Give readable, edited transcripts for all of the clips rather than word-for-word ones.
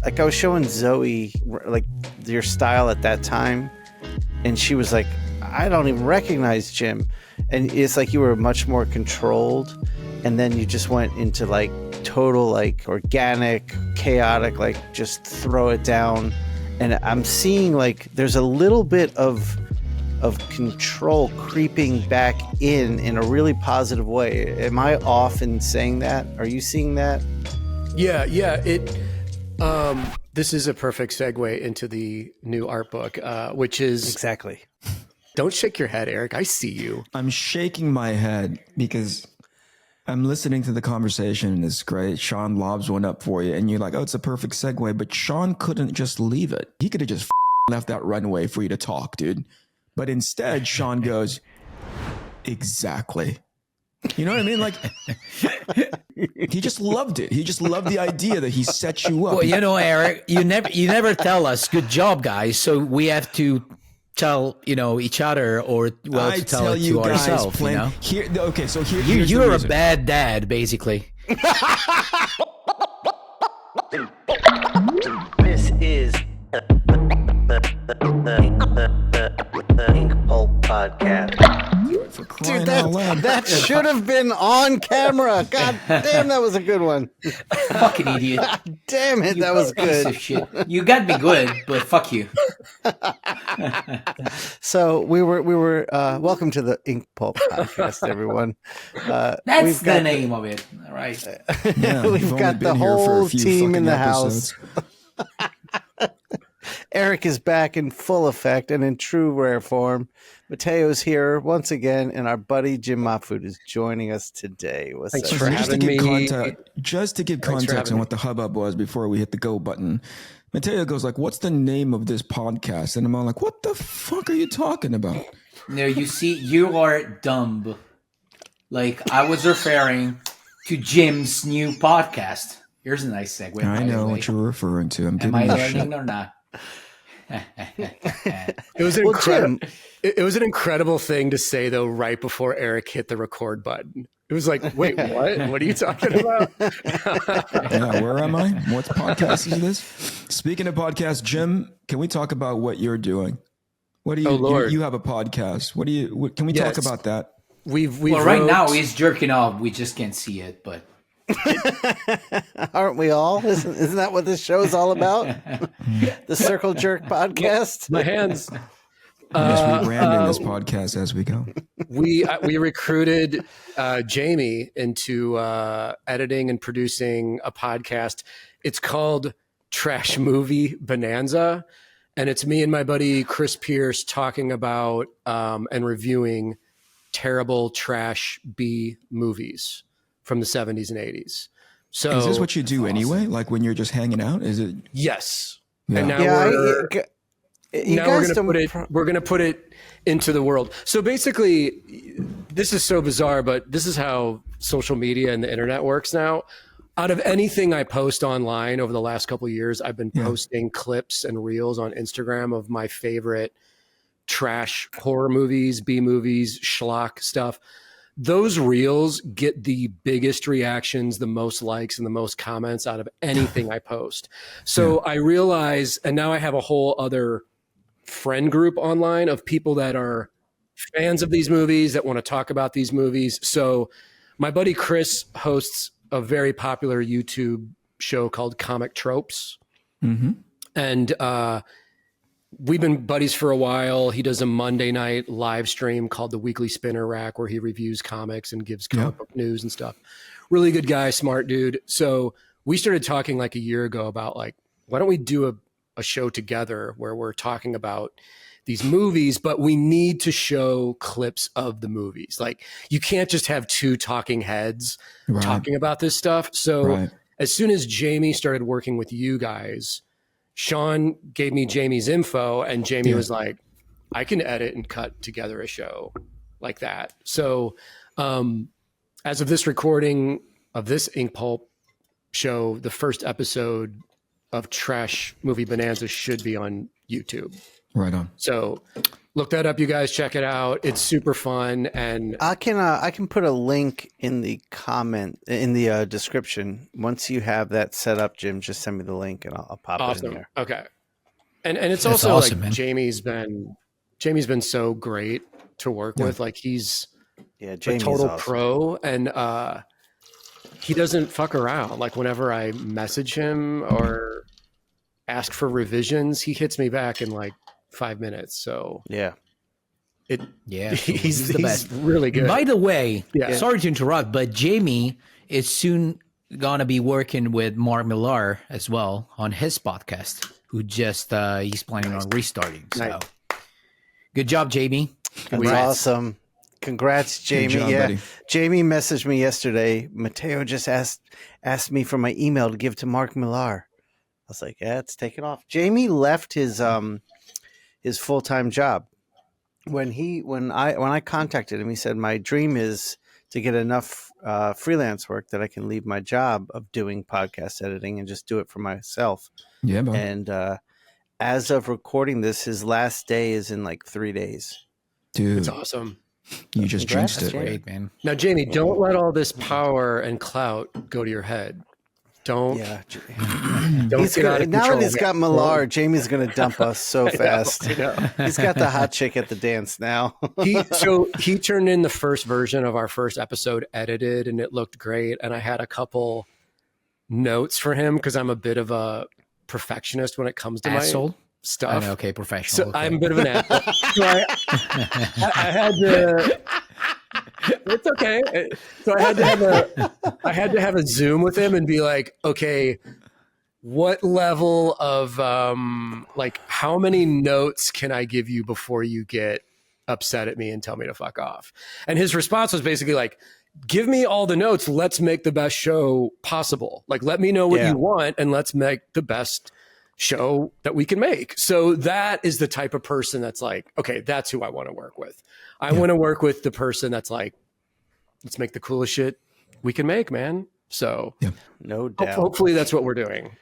like I was showing Zoe like your style at that time, and she was like, I don't even recognize Jim. And it's like you were much more controlled, and then you just went into like total like organic, chaotic, like just throw it down. And I'm seeing like there's a little bit of control creeping back in a really positive way. Am I off in saying that? Are you seeing that? Yeah. It this is a perfect segue into the new art book, which is Exactly. Don't shake your head, Eric. I see you. I'm shaking my head because I'm listening to the conversation and it's great. Shawn lobs one up for you and you're like, oh, it's a perfect segue. But Shawn couldn't just leave it. He could have just left that runway for you to talk, dude. But instead, Shawn goes, exactly. You know what I mean? Like, he just loved it. He just loved the idea that he set you up. Well, you know, Eric, you never tell us, good job, guys. So we have to tell, each other, or to tell it to ourselves. Here, okay, so here's you're a bad dad, basically. This is the Inkpulp Podcast. Dude, that should have been on camera. God damn, that was a good one. Fucking idiot. God damn it, that was good. Piece of shit. You got me good, but fuck you. So we were welcome to the Inkpulp Podcast, everyone. That's the name of it. All right. Yeah, we've got the whole team in the house. Eric is back in full effect and in true rare form. Matteo's here once again, and our buddy Jim Mahfood is joining us today. Thanks for having me. Just to give context on what the hubbub was before we hit the go button, Mattteo goes like, what's the name of this podcast? And I'm all like, what the fuck are you talking about? No, you see, you are dumb. Like, I was referring to Jim's new podcast. Here's a nice segue. I know what you're referring to. Am I learning or not? It was incredible. It was an incredible thing to say, though, right before Eric hit the record button. It was like, wait, what? What are you talking about? Yeah, where am I? What podcast is this? Speaking of podcasts, Jim, can we talk about what you're doing? What do you? Oh, Lord. You have a podcast. What do you? Can we talk about that? Well, right now he's jerking off. We just can't see it, but. Aren't we all? Isn't that what this show is all about? The Circle Jerk Podcast. My hands. I'm just rebranding this podcast as we go. We recruited Jamie into editing and producing a podcast. It's called Trash Movie Bonanza, and it's me and my buddy Chris Pierce talking about and reviewing terrible trash B movies from the 70s and 80s. So is this what you do anyway? Like when you're just hanging out? Is it? Yes. Yeah. And now we're going to put it into the world. So basically, this is so bizarre, but this is how social media and the internet works now. Out of anything I post online over the last couple of years, I've been posting clips and reels on Instagram of my favorite trash horror movies, B movies, schlock stuff. Those reels get the biggest reactions, the most likes, and the most comments out of anything I post. So I realize, and now I have a whole other friend group online of people that are fans of these movies that want to talk about these movies. So my buddy Chris hosts a very popular YouTube show called Comic Tropes. Mm-hmm. And we've been buddies for a while. He does a Monday night live stream called the Weekly Spinner Rack where he reviews comics and gives comic book news and stuff. Really good guy, smart dude. So we started talking like a year ago about like, why don't we do a show together where we're talking about these movies, but we need to show clips of the movies. Like you can't just have two talking heads talking about this stuff. So as soon as Jamie started working with you guys, Shawn gave me Jamie's info and Jamie was like, I can edit and cut together a show like that. So as of this recording of this Inkpulp show, the first episode of Trash Movie Bonanza should be on YouTube. Right on. So Look that up, you guys. Check it out. It's super fun. And I can put a link in the comment in the description. Once you have that set up, Jim, just send me the link and I'll pop it in there. Okay. And it's That's also awesome, like man. Jamie's been so great to work with. Like he's a Jamie's total awesome. pro, and he doesn't fuck around. Like whenever I message him or ask for revisions, he hits me back in like 5 minutes. So Yeah. he's the best. really good. By the way, Yeah. sorry to interrupt, but Jamie is soon gonna be working with Mark Millar as well on his podcast, who just he's planning on restarting. So Nice. good job, Jamie. That's Congrats. awesome. Congrats, Jamie. job, yeah. buddy. Jamie messaged me yesterday. Mattteo just asked me for my email to give to Mark Millar. I was like, yeah, it's taken off. Jamie left his full-time job. When I contacted him, he said, my dream is to get enough freelance work that I can leave my job of doing podcast editing and just do it for myself. Yeah, man. And as of recording this, his last day is in like 3 days. Dude, It's awesome. you just Congrats, jinxed it. Jamie. Great, man. Now, Jamie, don't let all this power and clout go to your head. Don't Yeah. don't He's get out gonna, of now control. that he's got Millar, Jamie's going to dump us so fast. I know. He's got the hot chick at the dance now. He turned in the first version of our first episode edited, and it looked great. And I had a couple notes for him because I'm a bit of a perfectionist when it comes to my Asshole. stuff. Okay, professional. So okay. I'm a bit of an asshole. So I had to. It's okay. So I had to have a Zoom with him and be like, okay, what level of like how many notes can I give you before you get upset at me and tell me to fuck off? And his response was basically like, give me all the notes. Let's make the best show possible. Like, let me know what you want and let's make the best show that we can make. So that is the type of person that's like, okay, that's who I want to work with. I want to work with the person that's like, let's make the coolest shit we can make, man. So No doubt. hopefully that's what we're doing.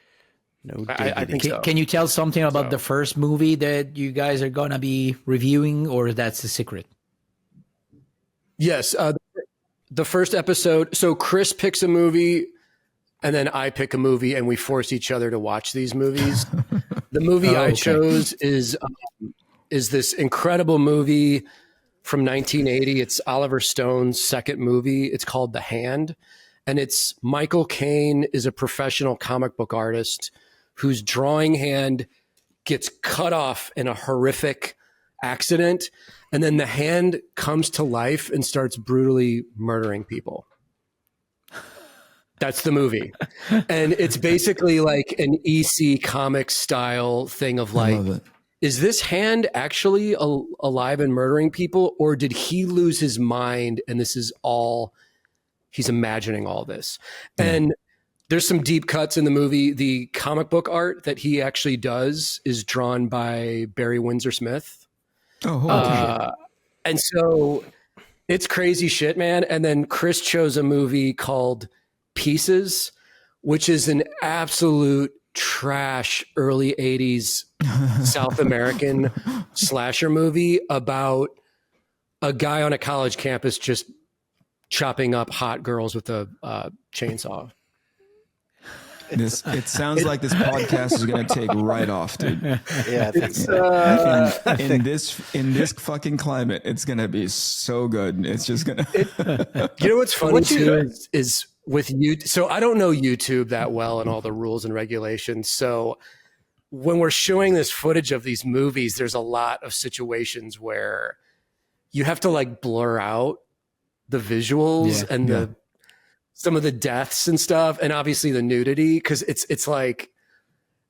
No I think so. Can you tell something about the first movie that you guys are gonna be reviewing, or that's a secret? Yes. The first episode. So Chris picks a movie and then I pick a movie and we force each other to watch these movies. The movie I chose is this incredible movie from 1980. It's Oliver Stone's second movie. It's called The Hand. And it's Michael Caine is a professional comic book artist whose drawing hand gets cut off in a horrific accident. And then the hand comes to life and starts brutally murdering people. That's the movie. And it's basically like an EC comic style thing of I like, love it. is this hand actually alive and murdering people? Or did he lose his mind and this is all, he's imagining all this? And there's some deep cuts in the movie. The comic book art that he actually does is drawn by Barry Windsor Smith. Oh, holy shit. And so it's crazy shit, man. And then Chris chose a movie called Pieces, which is an absolute trash early 80s South American slasher movie about a guy on a college campus just chopping up hot girls with a chainsaw. It sounds like this podcast is going to take right off, dude. Yeah, I think so. In this fucking climate, it's going to be so good. It's just going to. You know what's funny too is with you. So I don't know YouTube that well and all the rules and regulations. So when we're showing this footage of these movies, there's a lot of situations where you have to like blur out the visuals and some of the deaths and stuff, and obviously the nudity, because it's like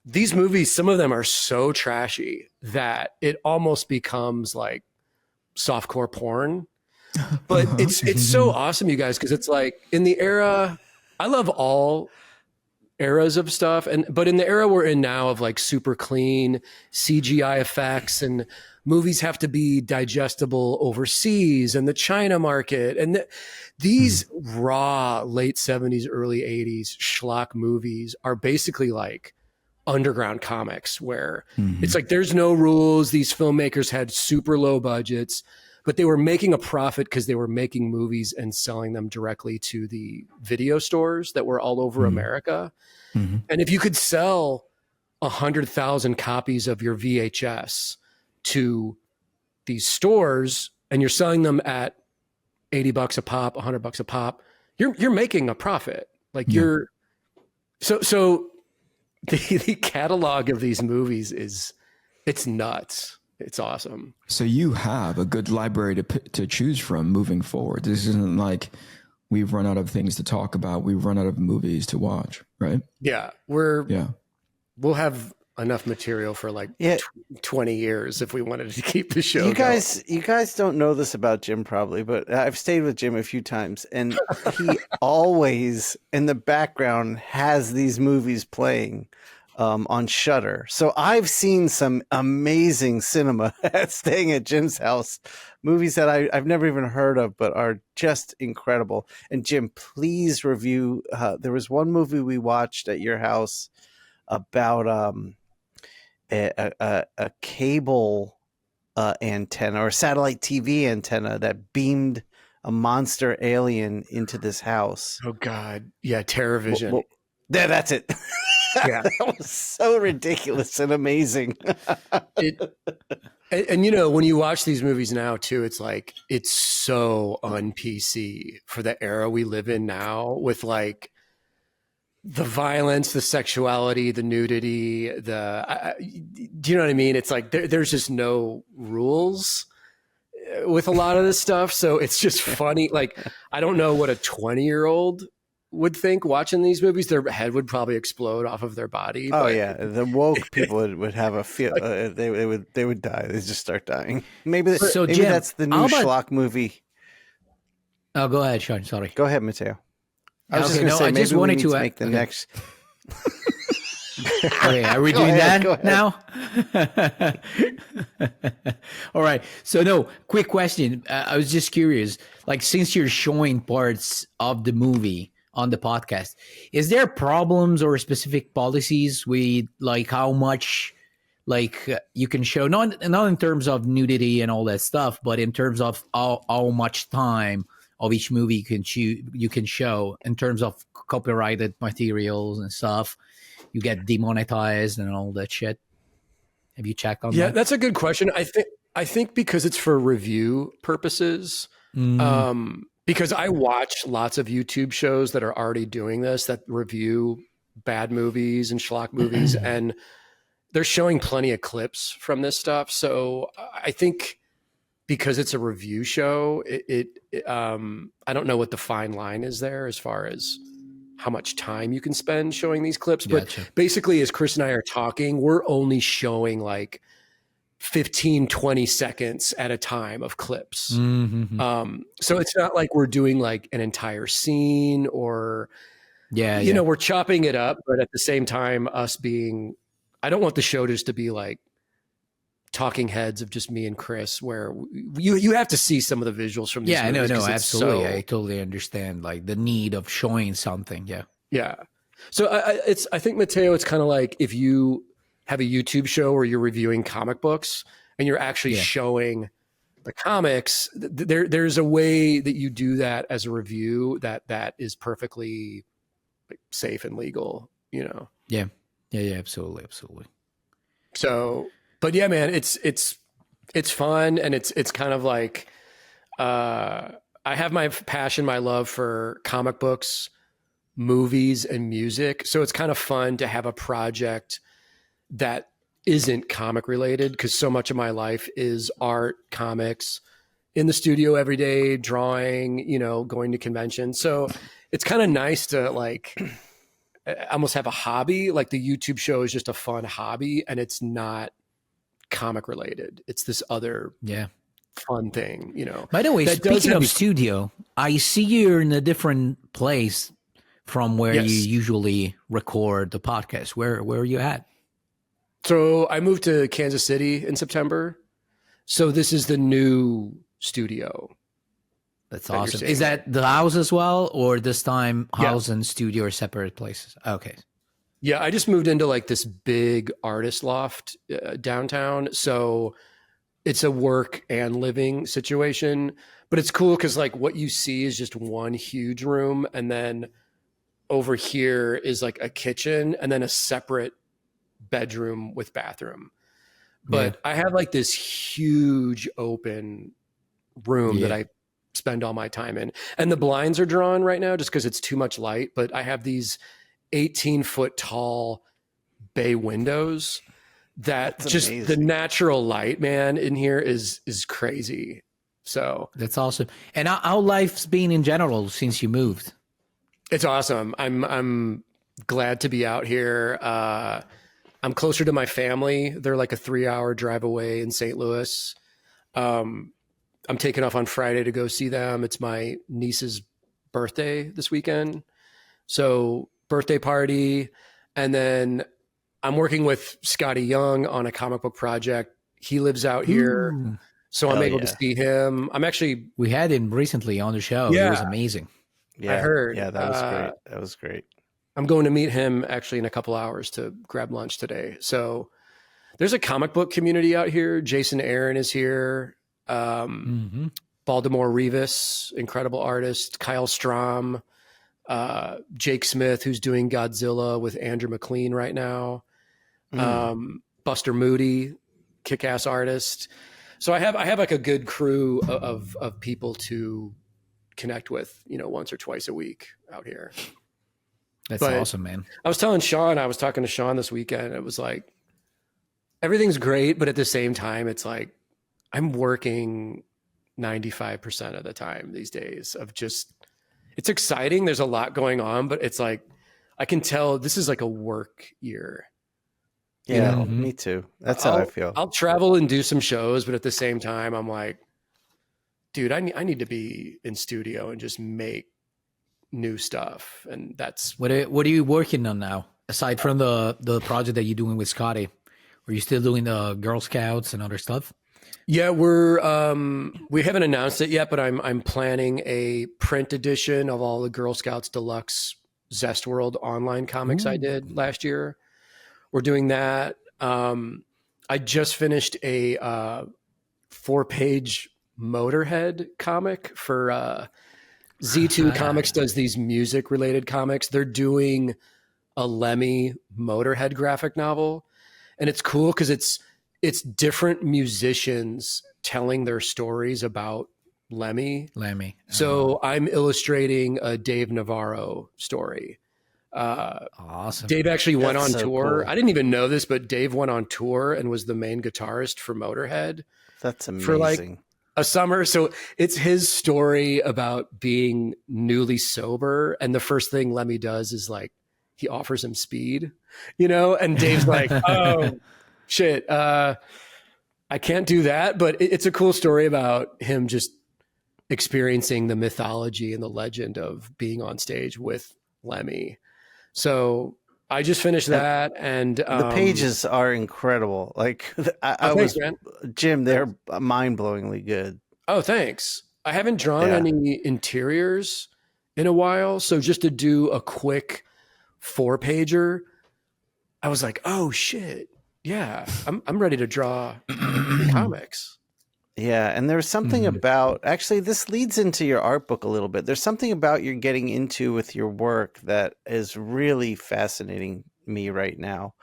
these movies, some of them are so trashy that it almost becomes like softcore porn. But it's so awesome, you guys, because it's like in the era, I love all eras of stuff, but in the era we're in now of like super clean CGI effects, and movies have to be digestible overseas and the China market, and these raw late 70s, early 80s schlock movies are basically like underground comics where it's like there's no rules. These filmmakers had super low budgets, but they were making a profit because they were making movies and selling them directly to the video stores that were all over America. And if you could sell 100,000 copies of your VHS to these stores and you're selling them at $80 a pop, $100 a pop, you're making a profit. Like you're so the catalog of these movies it's nuts. It's awesome. So you have a good library to choose from moving forward. This isn't like we've run out of things to talk about. We've run out of movies to watch, right? Yeah, we'll have enough material for like 20 years if we wanted to keep the show. You guys don't know this about Jim probably, but I've stayed with Jim a few times, and he always in the background has these movies playing on Shudder. So I've seen some amazing cinema staying at Jim's house, movies that I've never even heard of, but are just incredible. And Jim, please review. There was one movie we watched at your house about a cable antenna or satellite TV antenna that beamed a monster alien into this house. Oh God. Yeah. TerraVision. Well, that's it. Yeah. That was so ridiculous and amazing. And you know, when you watch these movies now too, it's like, it's so un-PC for the era we live in now, with like the violence, the sexuality, the nudity, do you know what I mean? It's like, there's just no rules with a lot of this stuff. So it's just funny. Like, I don't know what a 20-year-old would think watching these movies. Their head would probably explode off of their body. Oh yeah, the woke people would have a feel. They would die. They just start dying. Maybe Jim, that's the new Schlock movie. Oh, go ahead, Shawn. Sorry. Go ahead, Mattteo. I was okay, just going to say, maybe we need to make the okay. next. Okay, are we doing that now? All right. So no, quick question. I was just curious, like, since you're showing parts of the movie on the podcast, is there problems or specific policies with like how much like you can show, not in terms of nudity and all that stuff, but in terms of how much time of each movie you can show in terms of copyrighted materials and stuff? You get demonetized and all that shit. Have you checked on that? Yeah, that's a good question. I think because it's for review purposes, because I watch lots of YouTube shows that are already doing this, that review bad movies and schlock movies, and they're showing plenty of clips from this stuff. So I think because it's a review show, I don't know what the fine line is there as far as how much time you can spend showing these clips. Gotcha. But basically, as Chris and I are talking, we're only showing like 15, 20 seconds at a time of clips. So it's not like we're doing like an entire scene or, you know, we're chopping it up, but at the same time, I don't want the show just to be like talking heads of just me and Chris, where you have to see some of the visuals from these movies. No, absolutely. I totally understand like the need of showing something. Yeah. So I think, Mattteo, it's kind of like if you have a YouTube show where you're reviewing comic books and you're actually showing the comics, there's a way that you do that as a review that is perfectly like safe and legal, you know? Yeah, absolutely. So, but yeah, man, it's fun, and it's kind of like I have my passion, my love for comic books, movies, and music. So it's kind of fun to have a project that isn't comic related, because so much of my life is art, comics, in the studio every day, drawing, you know, going to conventions. So it's kind of nice to like almost have a hobby. Like the YouTube show is just a fun hobby, and it's not comic related. It's this other fun thing, you know. By the way, speaking of studio, I see you're in a different place from where you usually record the podcast. Where are you at? So I moved to Kansas City in September. So this is the new studio. That's awesome. Is that the house as well, or this time house and studio are separate places? Okay. Yeah, I just moved into like this big artist loft downtown. So it's a work and living situation, but it's cool because like what you see is just one huge room. And then over here is like a kitchen and then a separate bedroom with bathroom. But I have like this huge open room that I spend all my time in. And the blinds are drawn right now just because it's too much light. But I have these 18-foot tall bay windows that That's just amazing. the natural light, man, in here is crazy. So That's awesome. And how life's been in general since you moved? it's awesome. I'm glad to be out here. I'm closer to my family. They're like a 3-hour drive away in St. Louis. I'm taking off on Friday to go see them. It's my niece's birthday this weekend. So birthday party. And then I'm working with Scotty Young on a comic book project. He lives out here. Ooh. So I'm Hell able yeah. to see him. I'm actually, We had him recently on the show. Yeah. It was amazing. Yeah, I heard. Yeah, that was great. That was great. I'm going to meet him actually in a couple hours to grab lunch today. So there's a comic book community out here. Jason Aaron is here. Baltimore Rivas, incredible artist. Kyle Strom, Jake Smith, who's doing Godzilla with Andrew McLean right now. Buster Moody, kick-ass artist. So I have like a good crew of people to connect with, once or twice a week out here. That's But- awesome, man. I was talking to Shawn this weekend. It was like, everything's great, but at the same time, it's like, I'm working 95% of the time these days it's exciting. There's a lot going on, but it's like, I can tell this is like a work year. Yeah, me too. That's how I feel. I'll travel and do some shows, but at the same time, I'm like, dude, I need to be in studio and just make new stuff. And that's What are you working on now? Aside from the project that you're doing with Scotty, are you still doing the Girl Scouts and other stuff? Yeah, we haven't announced it yet, but I'm planning a print edition of all the Girl Scouts Deluxe Zest World online comics I did last year. We're doing that. I just finished a 4-page Motorhead comic for Z2 Comics does these music related comics. They're doing a Lemmy Motorhead graphic novel, and it's cool because it's different musicians telling their stories about Lemmy. So I'm illustrating a Dave Navarro story. Awesome. Dave actually went on That's so tour. cool. I didn't even know this, but Dave went on tour and was the main guitarist for Motorhead That's amazing. for like a summer. So it's his story about being newly sober. And the first thing Lemmy does is like, he offers him speed, and Dave's like, oh shit. I can't do that, but it's a cool story about him just experiencing the mythology and the legend of being on stage with Lemmy. So I just finished that, and the pages are incredible. Like thanks, man. Jim, they're mind-blowingly good. Oh, thanks. I haven't drawn Yeah. any interiors in a while, so just to do a quick 4-pager, I was like, oh shit, yeah, I'm ready to draw comics. Yeah, and there's something about actually this leads into your art book a little bit. There's something about you're getting into with your work that is really fascinating me right now.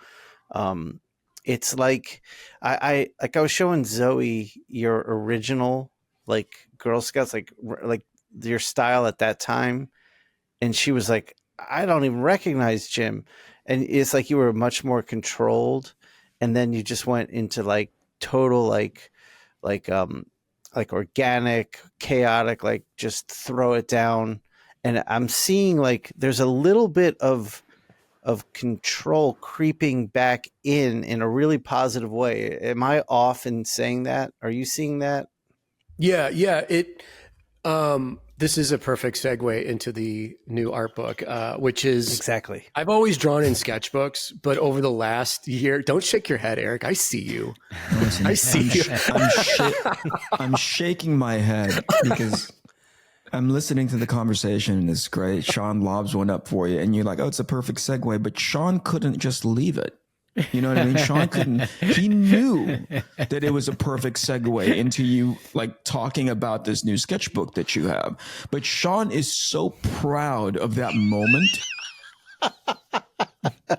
It's like I was showing Zoe your original like Girl Scouts like your style at that time, and she was like, I don't even recognize Jim. And it's like you were much more controlled, and then you just went into like total like organic, chaotic, like just throw it down. And I'm seeing like there's a little bit of control creeping back in a really positive way. Am I off in saying that? Are you seeing that? Yeah. It. This is a perfect segue into the new art book, which is Exactly. I've always drawn in sketchbooks, but over the last year, don't shake your head, Eric. I see you. Listen, I see you. I'm shaking my head because I'm listening to the conversation and it's great. Shawn lobs one up for you and you're like, oh, it's a perfect segue, but Shawn couldn't just leave it. You know what I mean? Shawn couldn't, he knew that it was a perfect segue into you like talking about this new sketchbook that you have. But Shawn is so proud of that moment.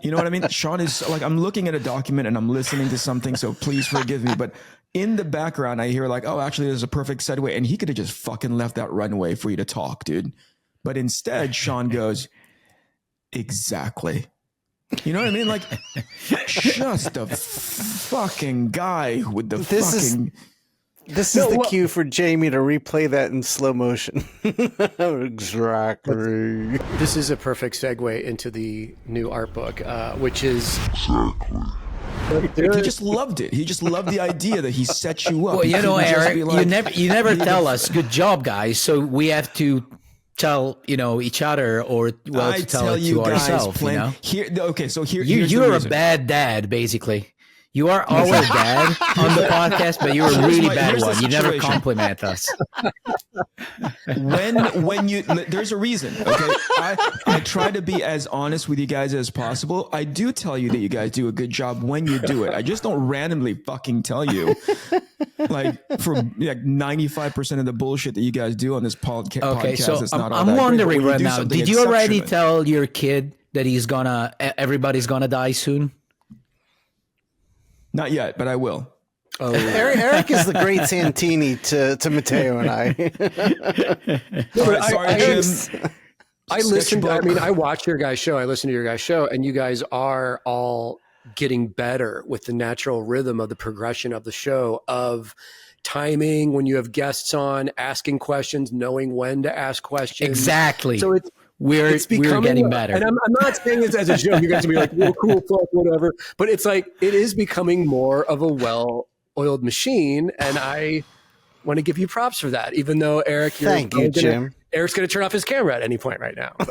You know what I mean? Shawn is like, I'm looking at a document and I'm listening to something, so please forgive me. But in the background, I hear like, oh, actually, there's a perfect segue. And he could have just fucking left that runway for you to talk, dude. But instead, Shawn goes, exactly. You know what I mean? Like, just a fucking guy with the fucking... This is the cue for Jamie to replay that in slow motion. Exactly. This is a perfect segue into the new art book, which is... He just loved it. He just loved the idea that he set you up. Well, you know, Eric, you never tell us, good job, guys. So we have to tell, each other or to tell it to ourselves, you're a bad dad, basically. You are our dad on the podcast, but you're a really bad one. You never compliment us. There's a reason. Okay, I try to be as honest with you guys as possible. I do tell you that you guys do a good job when you do it. I just don't randomly fucking tell you, like for like 95% of the bullshit that you guys do on this podcast. Okay, so it's not all I'm that wondering great, right now. Did you already tell your kid that everybody's gonna die soon? Not yet, but I will. Oh, Eric is the great Santini to Mattteo and I. I listened. I mean, I watch your guys' show. I listen to your guys' show, and you guys are all getting better with the natural rhythm of the progression of the show, of timing when you have guests on, asking questions, knowing when to ask questions. Exactly. So we're getting better. And I'm not saying this as a joke. You guys will be like, well, cool, fuck, whatever. But it's like, it is becoming more of a well-oiled machine. And I want to give you props for that, even though, Eric, Thank you, Jim. Eric's going to turn off his camera at any point right now. and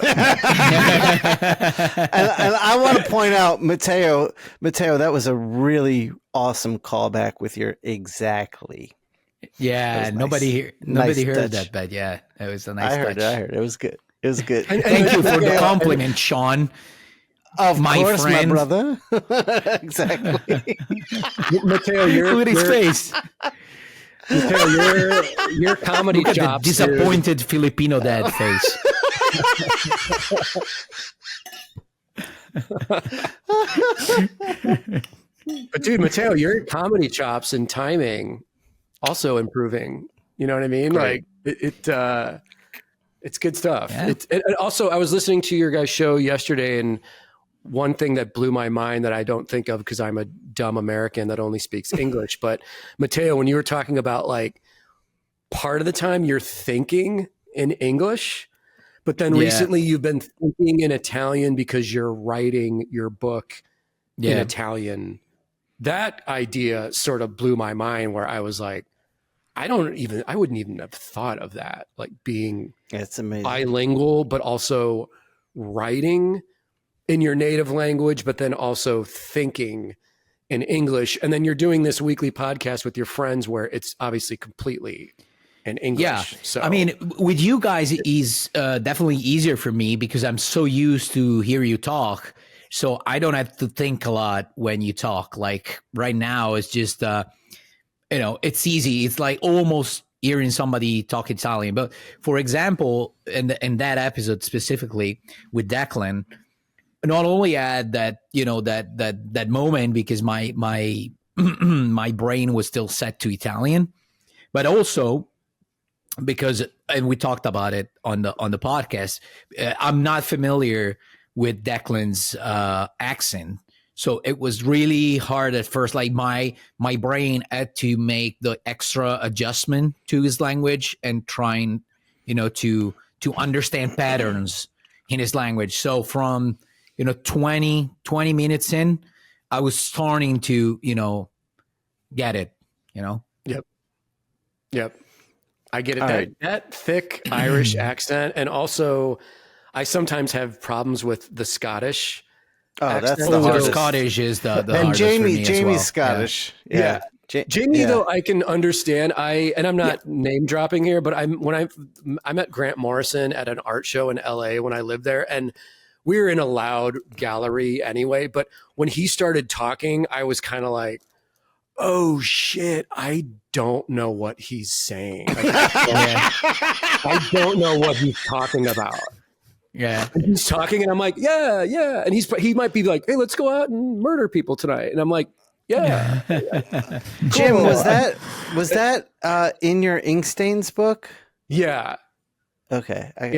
I want to point out, Mattteo, that was a really awesome callback with your exactly. Yeah, nobody heard that, but yeah, it was a nice touch. I heard it. It was good. It was good. Thank you for the compliment, Shawn. Of my course, friend. my brother. Exactly. Mattteo, look at his face. Mattteo, your comedy look at chops. The disappointed Filipino dad face. But dude, Mattteo, your comedy chops and timing also improving. You know what I mean? Great. Like it's good stuff. Yeah. And also, I was listening to your guys' show yesterday, and one thing that blew my mind that I don't think of because I'm a dumb American that only speaks English. But Mattteo, when you were talking about like part of the time you're thinking in English, but then recently you've been thinking in Italian because you're writing your book in Italian. That idea sort of blew my mind where I was like, I wouldn't even have thought of that, like being It's amazing. bilingual, but also writing in your native language, but then also thinking in English. And then you're doing this weekly podcast with your friends where it's obviously completely in English. Yeah. So I mean, with you guys, it is definitely easier for me because I'm so used to hear you talk. So I don't have to think a lot when you talk. Like right now, it's just, it's easy. It's like almost hearing somebody talk Italian. But for example, in that episode specifically with Declan, not only had that, that moment because my my brain was still set to Italian, but also because, and we talked about it on the podcast, I'm not familiar with Declan's accent. So it was really hard at first. Like my brain had to make the extra adjustment to his language and trying, to understand patterns in his language. So from 20 minutes in, I was starting to, get it, Yep. I get it. That thick Irish accent. And also I sometimes have problems with the Scottish. Oh, accent. that's the hardest. Scottish is the And hardest for me Jamie's as well. Scottish. Yeah. Jamie, yeah. though, I can understand. I'm not name dropping here, but I met Grant Morrison at an art show in LA when I lived there, and we were in a loud gallery anyway. But when he started talking, I was kind of like, "Oh shit, I don't know what he's saying. Like, I don't know what he's talking about." Yeah. And he's talking, and I'm like, "Yeah," and he might be like, "Hey, let's go out and murder people tonight," and I'm like, "Yeah." Jim, Cool. was that in your Inkstains book? Yeah. Okay. I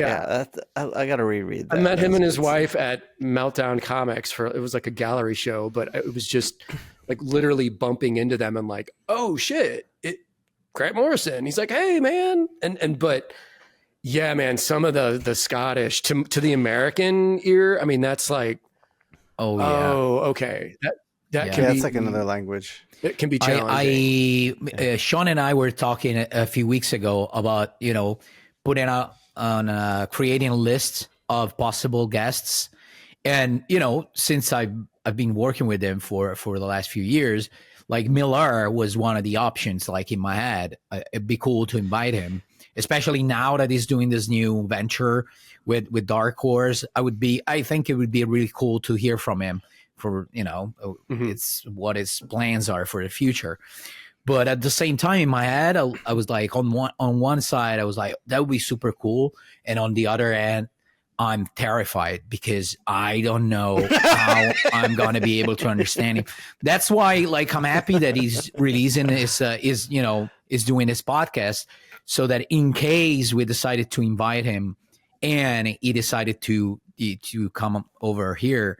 got to reread that. I met him and his wife at Meltdown Comics it was like a gallery show, but it was just like literally bumping into them and like, "Oh shit, Grant Morrison." He's like, "Hey man." But yeah, man, some of the Scottish to the American ear, I mean, that's like, okay. That can be, it's like another language. It can be challenging. Shawn and I were talking a few weeks ago about, putting out on creating a list of possible guests. And, since I've been working with them for the last few years, like Miller was one of the options, like in my head. It'd be cool to invite him, especially now that he's doing this new venture with Dark Horse. I think it would be really cool to hear from him for, it's what his plans are for the future. But at the same time, in my head, I was like, on one side, I was like, that would be super cool. And on the other end, I'm terrified because I don't know how I'm going to be able to understand him. That's why, like, I'm happy that he's releasing is doing this podcast, so that in case we decided to invite him and he decided to come over here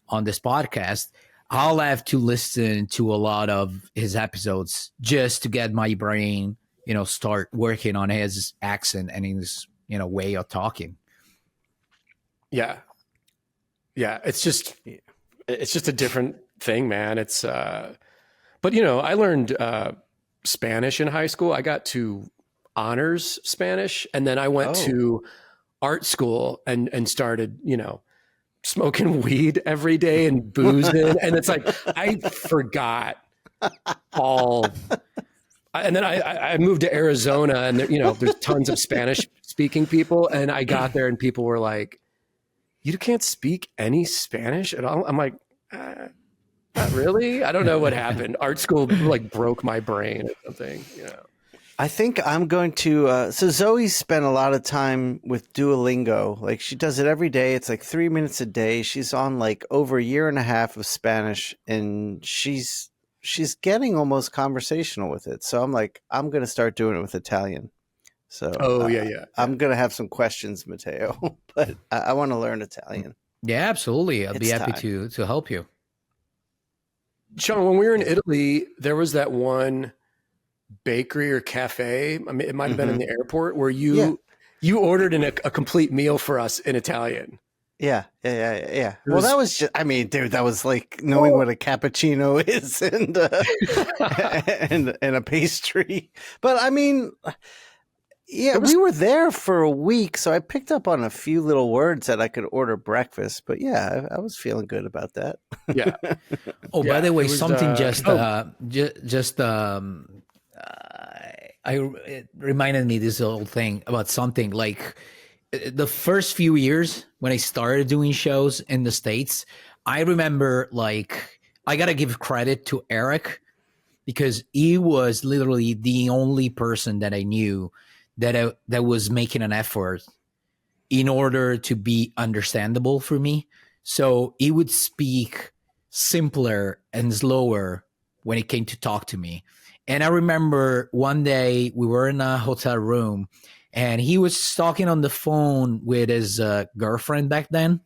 on this podcast, I'll have to listen to a lot of his episodes just to get my brain, start working on his accent and his, way of talking. Yeah. It's just a different thing, man. It's, but I learned, Spanish in high school. I got to honors Spanish, and then I went to art school and started, smoking weed every day and boozing. And it's like, I forgot all. And then I moved to Arizona, and there's tons of Spanish speaking people. And I got there and people were like, "You can't speak any Spanish at all?" I'm like, not really. I don't know what happened. Art school like broke my brain or something. I think I'm going to. So Zoe spent a lot of time with Duolingo. Like, she does it every day. It's like 3 minutes a day. She's on like over a year and a half of Spanish, and she's getting almost conversational with it. So I'm like, I'm going to start doing it with Italian. So I'm going to have some questions, Matteo, but I want to learn Italian. Yeah, absolutely. I'll be happy to help you. Shawn, when we were in Italy, there was that one bakery or cafe. I mean, it might have been in the airport where you ordered a complete meal for us in Italian. Yeah. Well, that was just, I mean, dude, that was like knowing what a cappuccino is and a pastry. But I mean, we were there for a week, so I picked up on a few little words that I could order breakfast. But yeah, I was feeling good about that. Yeah. By the way, something it reminded me this whole thing about something like the first few years when I started doing shows in the States. I remember, like, I got to give credit to Eric because he was literally the only person that I knew that was making an effort in order to be understandable for me. So he would speak simpler and slower when it came to talk to me. And I remember one day we were in a hotel room and he was talking on the phone with his girlfriend back then.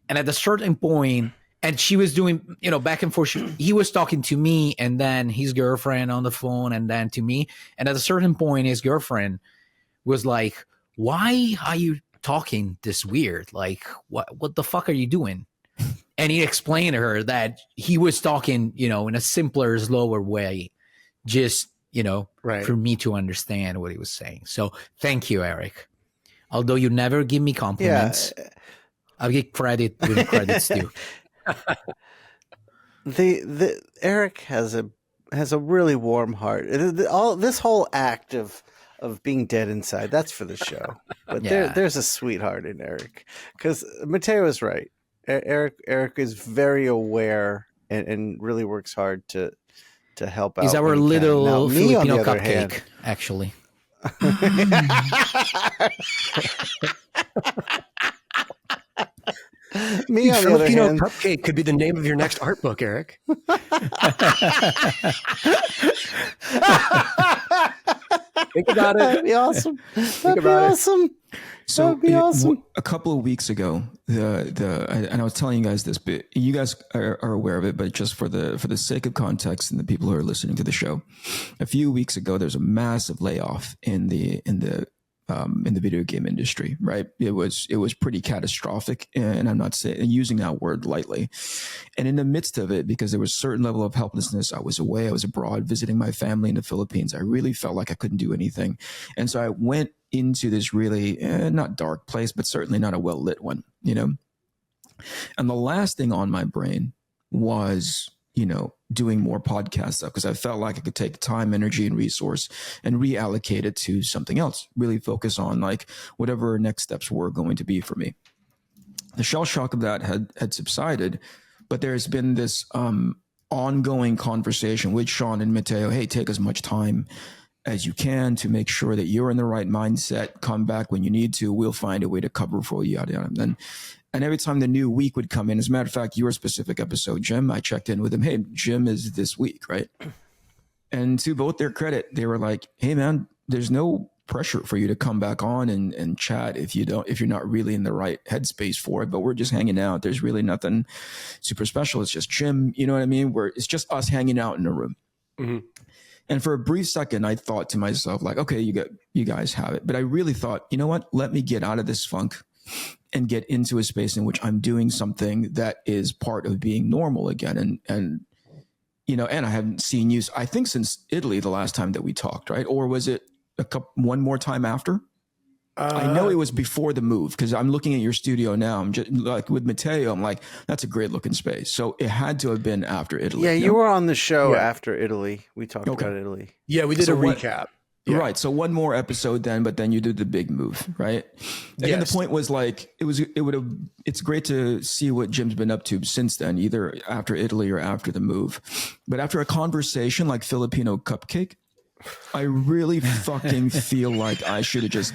And at a certain point, and she was doing, back and forth. He was talking to me and then his girlfriend on the phone and then to me. And at a certain point, his girlfriend was like, "Why are you talking this weird? Like, what the fuck are you doing?" And he explained to her that he was talking, in a simpler, slower way, just, for me to understand what he was saying. So thank you, Eric. Although you never give me compliments, I'll give credit when credit's due. The Eric has has a really warm heart. All this whole act of being dead inside, that's for the show. But there's a sweetheart in Eric, because Mattteo is right. Eric is very aware and really works hard to help out. He's our little now, me, on Filipino the other cupcake, hand, actually. me on the other Filipino hand, cupcake could be the name of your next art book, Eric. Think about it. that'd be awesome. That'd be awesome. So That'd be awesome. a couple of weeks ago, and I was telling you guys this, but you guys are aware of it. But just for the sake of context and the people who are listening to the show, a few weeks ago, there's a massive layoff in the video game industry. Right? It was pretty catastrophic, and I'm not using that word lightly. And in the midst of it, because there was a certain level of helplessness, I was away, I was abroad visiting my family in the Philippines. I really felt like I couldn't do anything, and so I went into this really not dark place, but certainly not a well-lit one, And the last thing on my brain was, doing more podcast stuff, because I felt like I could take time, energy, and resource and reallocate it to something else, really focus on like whatever next steps were going to be for me. The shell shock of that had subsided, but there's been this ongoing conversation with Shawn and Mattteo. Hey, take as much time as you can to make sure that you're in the right mindset. Come back when you need to. We'll find a way to cover for you, yada yada. And every time the new week would come in, as a matter of fact, your specific episode, Jim, I checked in with him. Hey, Jim is this week, right? And to both their credit, they were like, hey man, there's no pressure for you to come back on and chat if you're not really in the right headspace for it. But we're just hanging out. There's really nothing super special. It's just Jim, you know what I mean? It's just us hanging out in a room. Mm-hmm. And for a brief second, I thought to myself, like, okay, you guys have it. But I really thought, you know what? Let me get out of this funk and get into a space in which I'm doing something that is part of being normal again. And I haven't seen you, I think, since Italy the last time that we talked, right? Or was it one more time after? I know it was before the move, because I'm looking at your studio now. I'm just like with Mattteo. I'm like, that's a great looking space. So it had to have been after Italy. Yeah, you were on the show after Italy. We talked about Italy. Yeah, we did a recap. Yeah. Right. So one more episode then, but then you did the big move, right? And the point was like, it's great to see what Jim's been up to since then, either after Italy or after the move. But after a conversation like Filipino cupcake, I really fucking feel like I should have just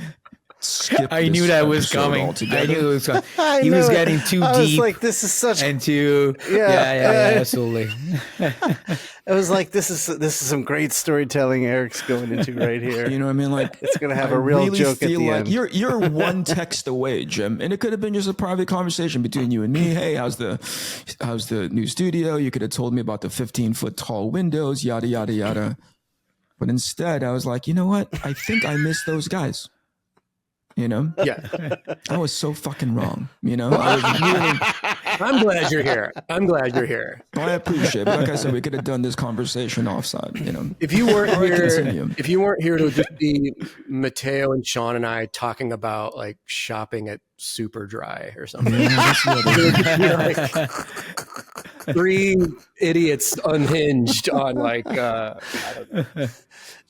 I knew that was coming. Altogether. I knew it was coming. He was getting too deep. I was like, this is such and too. Yeah, absolutely. It was like, this is some great storytelling Eric's going into right here. You know what I mean? Like, it's gonna have a real joke at the end. You're one text away, Jim, and it could have been just a private conversation between you and me. Hey, how's the new studio? You could have told me about the 15-foot tall windows, yada yada yada. But instead, I was like, you know what? I think I miss those guys. Yeah, I was so fucking wrong. I was really. I'm glad you're here. I appreciate it. But like I said, we could have done this conversation offside. If you weren't here, it would just be Mattteo and Shawn and I talking about like shopping at Superdry or something. Like, three idiots unhinged on like. I don't know.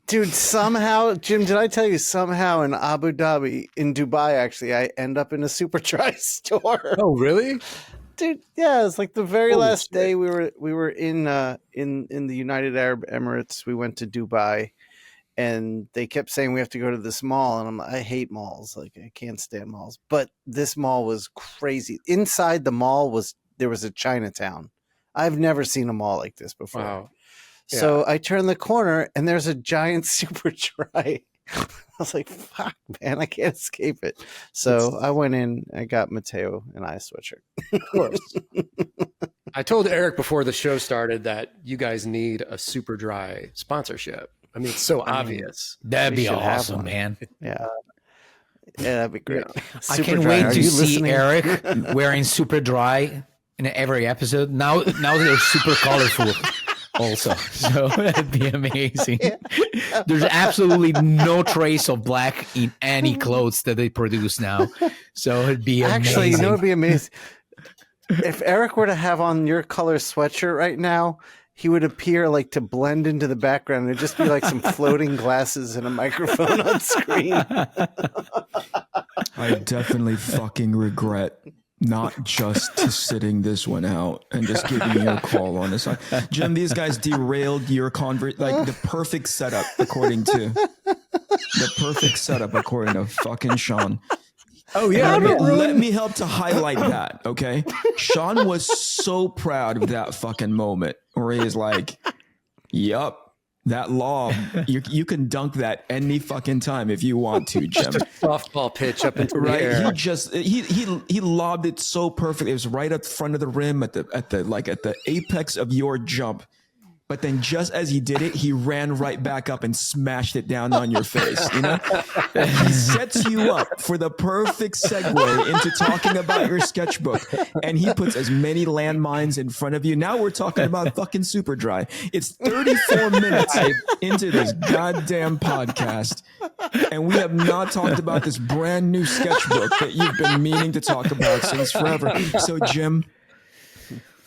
Dude, somehow, Jim, did I tell you somehow in Abu Dhabi, in Dubai, actually, I end up in a Superdry store. Oh, really? Dude, yeah, it's like the very last day we were in the United Arab Emirates. We went to Dubai, and they kept saying we have to go to this mall, and I hate malls. Like, I can't stand malls. But this mall was crazy. Inside the mall there was a Chinatown. I've never seen a mall like this before. Wow. Yeah. So I turned the corner and there's a giant Superdry. I was like, fuck, man, I can't escape it. So I went in, I got Mattteo and I a sweatshirt. Of course. I told Eric before the show started that you guys need a Superdry sponsorship. I mean, it's so obvious. That'd be awesome, man. Yeah. Yeah, that'd be great. Yeah. I can't wait to see Eric wearing Superdry in every episode. Now they're super colorful. Also, so that'd be amazing. Yeah. There's absolutely no trace of black in any clothes that they produce now, so it'd be amazing. Actually, it'd be amazing if Eric were to have on your color sweatshirt right now. he would appear like to blend into the background. It'd just be like some floating glasses and a microphone on screen. I definitely fucking regret not just sitting this one out and just giving you a call on this. Jim, these guys derailed your like the perfect setup according to fucking Shawn. Oh yeah, let me help to highlight that, okay? Shawn was so proud of that fucking moment where he's like, yup, that lob, you can dunk that any fucking time if you want to, Jim. Just a softball pitch up into the Right? air. He lobbed it so perfect. It was right up front of the rim at the apex of your jump. But then just as he did it, he ran right back up and smashed it down on your face. You know, he sets you up for the perfect segue into talking about your sketchbook. And he puts as many landmines in front of you. Now we're talking about fucking Superdry. It's 34 minutes into this goddamn podcast. And we have not talked about this brand new sketchbook that you've been meaning to talk about since forever. So, Jim.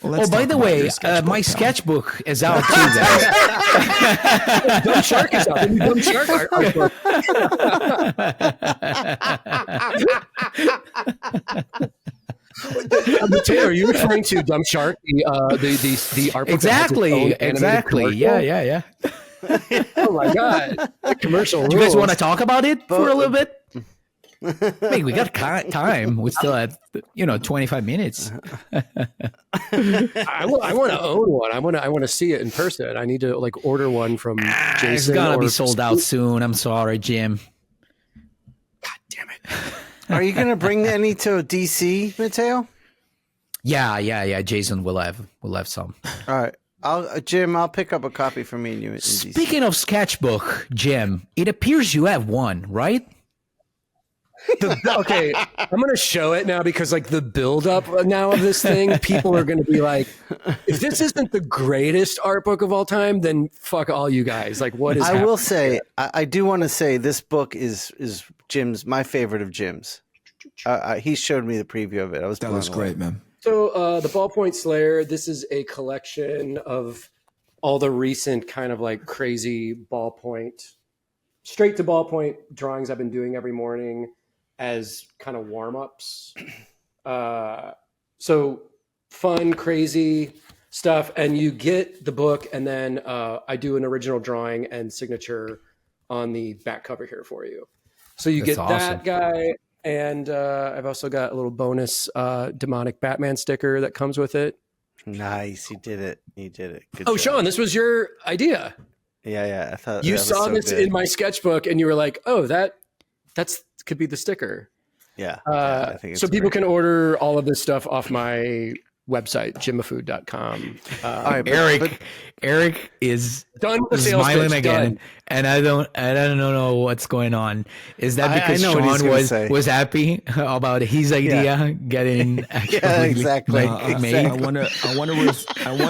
Well, by the way, my sketchbook is out too, guys. Dumb Shark is out. The new Dumb Shark art book. Mattteo, are you referring to Dumb Shark, the art book? Exactly. Yeah. Oh my god! Commercial. Do you guys want to talk about it for a little bit? Wait, we got time. We still have 25 minutes. I want to own one. I want to see it in person. I need to order one from Jason. It's gonna be sold out soon. I'm sorry, Jim. God damn it! Are you gonna bring any to DC, Mattteo? Yeah. Jason will have some. All right. I'll pick up a copy for me and you in DC. Speaking of sketchbook, Jim, it appears you have one, right? Okay, I'm going to show it now because the buildup now of this thing, people are going to be like, if this isn't the greatest art book of all time, then fuck all you guys. What is happening? I will say, I do want to say this book is Jim's, my favorite of Jim's. He showed me the preview of it. That was great, man. So the Ballpoint Slayer, this is a collection of all the recent kind of crazy ballpoint, straight to ballpoint drawings I've been doing every morning as kind of warm-ups. So fun, crazy stuff. And you get the book, and then I do an original drawing and signature on the back cover here for you. So you get awesome. That guy. And I've also got a little bonus demonic Batman sticker that comes with it. Nice. You did it. Good job. Shawn, this was your idea. Yeah. I thought you saw this in my sketchbook and you were like, oh, that's could be the sticker. Yeah. I think it's people can order all of this stuff off my website, jimmahfood.com. All right, Eric is done with the sales smiling pitch, again, done. and I don't know what's going on. Is that because I know Shawn was happy about his idea getting actually exactly. made? I want to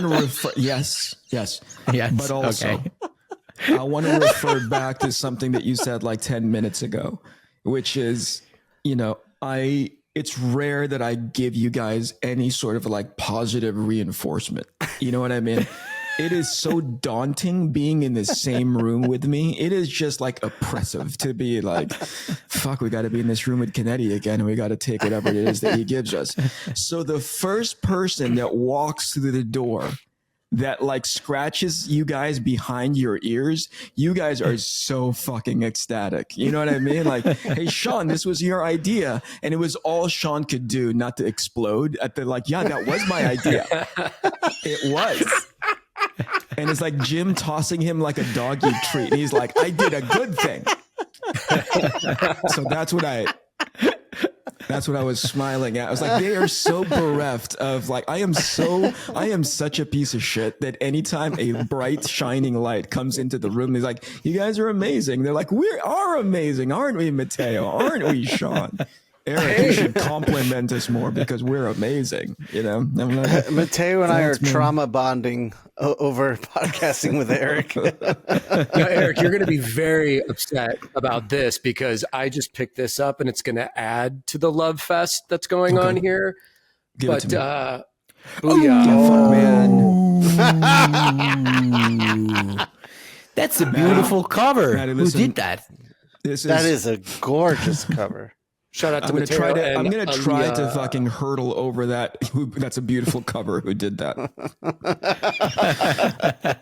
refer. Yes. But also, okay. I want to refer back to something that you said 10 minutes ago, which is, it's rare that I give you guys any sort of positive reinforcement. You know what I mean? It is so daunting being in the same room with me. It is just oppressive to be fuck, we got to be in this room with Kennedy again, and we got to take whatever it is that he gives us. So the first person that walks through the door that scratches you guys behind your ears, you guys are so fucking ecstatic. You know what I mean? Hey, Shawn, this was your idea. And it was all Shawn could do not to explode at the that was my idea. It was. And it's Jim tossing him like a dog you treat. And he's like, I did a good thing. So that's what I was smiling at. I was like, they are so bereft of I am such a piece of shit that anytime a bright shining light comes into the room, he's like, you guys are amazing. They're like, we are amazing. Aren't we, Mattteo? Aren't we, Shawn? Eric, you should compliment us more because we're amazing. Mattteo and I are trauma bonding over podcasting with Eric. Now, Eric, you're going to be very upset about this because I just picked this up and it's going to add to the love fest that's going on here. Give it to me. Booyah. Man. That's a beautiful cover. Maddie, Who listen, did that? That is a gorgeous cover. Shout out to I'm gonna Mattteo try to. and I'm gonna try to Aaliyah. fucking hurdle over that. That's a beautiful cover. Who did that?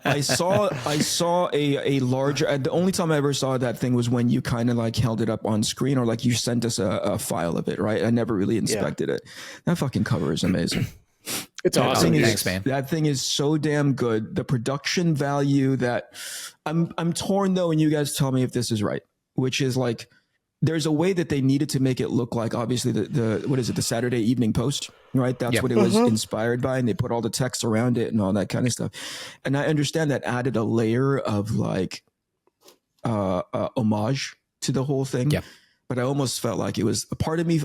I saw a larger. The only time I ever saw that thing was when you kind of like held it up on screen, or like you sent us a file of it. Right? I never really inspected it. That fucking cover is amazing. It's That awesome. thing is- Thanks, man. That thing is so damn good. The production value that I'm torn though, and you guys tell me if this is right. Which is like, there's a way that they needed to make it look like, obviously the what is it, the Saturday Evening Post, right? That's Yep. what it was inspired by, and they put all the text around it and all that kind of stuff. And I understand that added a layer of like homage to the whole thing. Yep. But I almost felt like it was a part of me.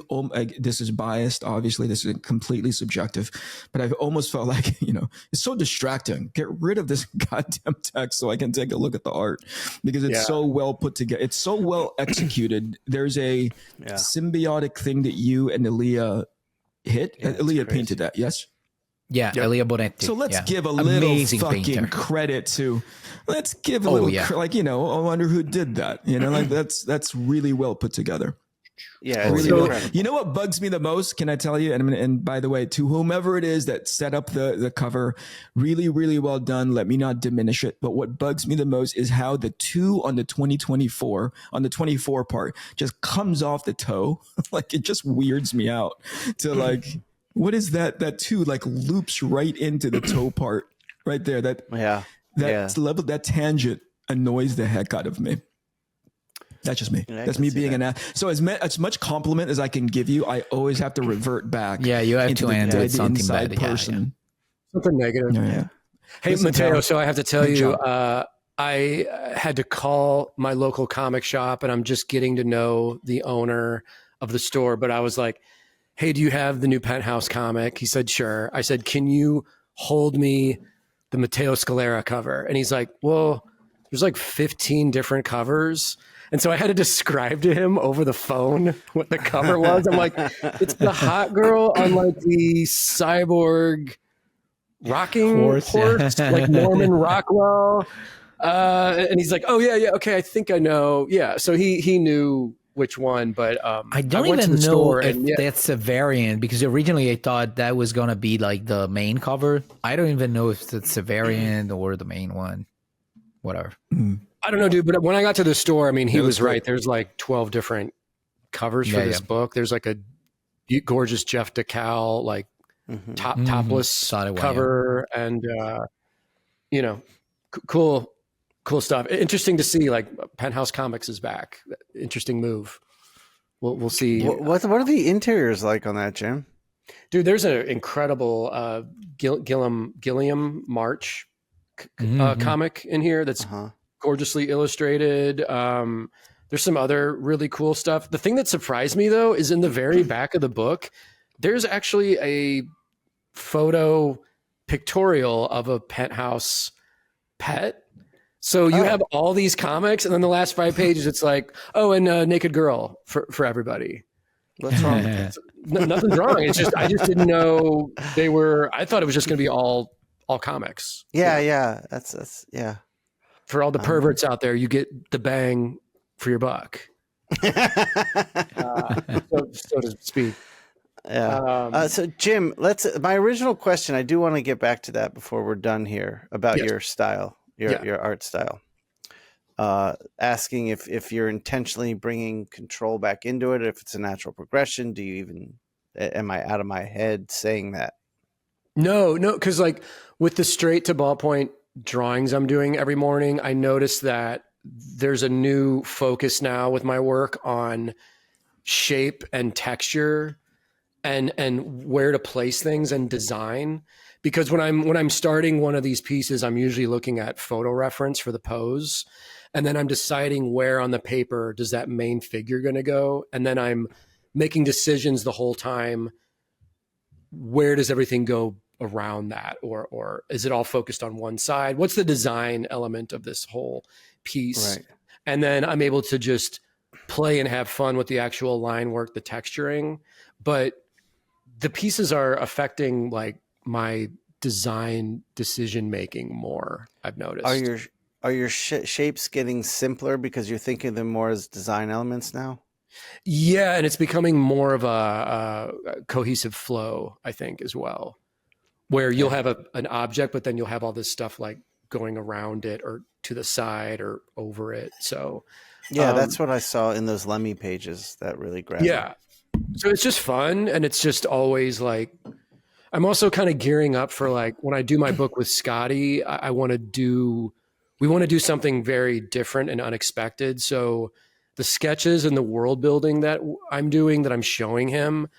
This is biased. Obviously, this is completely subjective. But I almost felt like, it's so distracting. Get rid of this goddamn text so I can take a look at the art, because it's so well put together. It's so well executed. There's a symbiotic thing that you and Aaliyah hit. Yeah, Aaliyah crazy. painted that, yes? Yeah, Elia Bonetti. So let's Yeah. give a little Amazing fucking painter. credit to. Let's give a little, I wonder who did that. Like that's really well put together. Yeah, Really it's well. incredible. You know what bugs me the most? Can I tell you? And by the way, to whomever it is that set up the cover, really, really well done. Let me not diminish it. But what bugs me the most is how the 2 on the 2024 on the 24 part just comes off the toe. Like it just weirds me out to like. What is that? That 2 like loops right into the toe part right there. That level, that tangent annoys the heck out of me. That's just me. Yeah, That's me being an ass. So as much compliment as I can give you, I always have to revert back. Yeah, you have into to the end with dead something inside bad. Yeah, person. Something negative. Yeah. Hey, Listen, Mattteo, Cal, so I have to tell good you, job. I had to call my local comic shop, and I'm just getting to know the owner of the store. But I was like, hey, do you have the new Penthouse comic? He said, sure. I said, can you hold me the Mattteo Scalera cover? And he's like, well, there's like 15 different covers. And so I had to describe to him over the phone what the cover was. I'm like, it's the hot girl on like the cyborg rocking horse, like Norman Rockwell. And he's like, oh yeah, okay, I think I know. Yeah, so he knew which one, but I don't went to even the know store if and, that's a variant, because originally I thought that was gonna be like the main cover. I don't even know if it's a variant or the main one. Whatever. I don't know, dude. But when I got to the store, I mean, he It was was right. There's like 12 different covers for this book. There's like a gorgeous Jeff DeCal, like topless Saw that one, cover, and cool stuff. Interesting to see, like Penthouse Comics is back. Interesting move. We'll see. What are the interiors like on that, Jim? Dude, there's an incredible Gilliam March comic in here that's gorgeously illustrated. There's some other really cool stuff. The thing that surprised me, though, is in the very back of the book, there's actually a photo pictorial of a Penthouse pet. So you have all these comics, and then the last 5 pages, it's like, oh, and a naked girl for everybody. What's wrong with that? Nothing's wrong. It's just I just didn't know they were. I thought it was just going to be all comics. Yeah. That's yeah. For all the perverts out there, you get the bang for your buck. So to speak. Yeah. So Jim, my original question, I do want to get back to that before we're done here about your style, your art style. Asking if you're intentionally bringing control back into it, if it's a natural progression. Do you even, am I out of my head saying that? No, because like with the straight to ballpoint drawings I'm doing every morning, I noticed that there's a new focus now with my work on shape and texture and where to place things and design. Because when I'm starting one of these pieces, I'm usually looking at photo reference for the pose. And then I'm deciding where on the paper does that main figure going to go. And then I'm making decisions the whole time. Where does everything go around that? Or is it all focused on one side? What's the design element of this whole piece? Right. And then I'm able to just play and have fun with the actual line work, the texturing. But the pieces are affecting like my design decision making more. I've noticed. Are your shapes getting simpler because you're thinking of them more as design elements now? Yeah, and it's becoming more of a cohesive flow, I think, as well, where you'll have an object, but then you'll have all this stuff like going around it or to the side or over it. So yeah, that's what I saw in those Lemmy pages that really grabbed me. So it's just fun, and it's just always like, I'm also kind of gearing up for like when I do my book with Scotty, we want to do something very different and unexpected. So the sketches and the world building that I'm doing, that I'm showing him,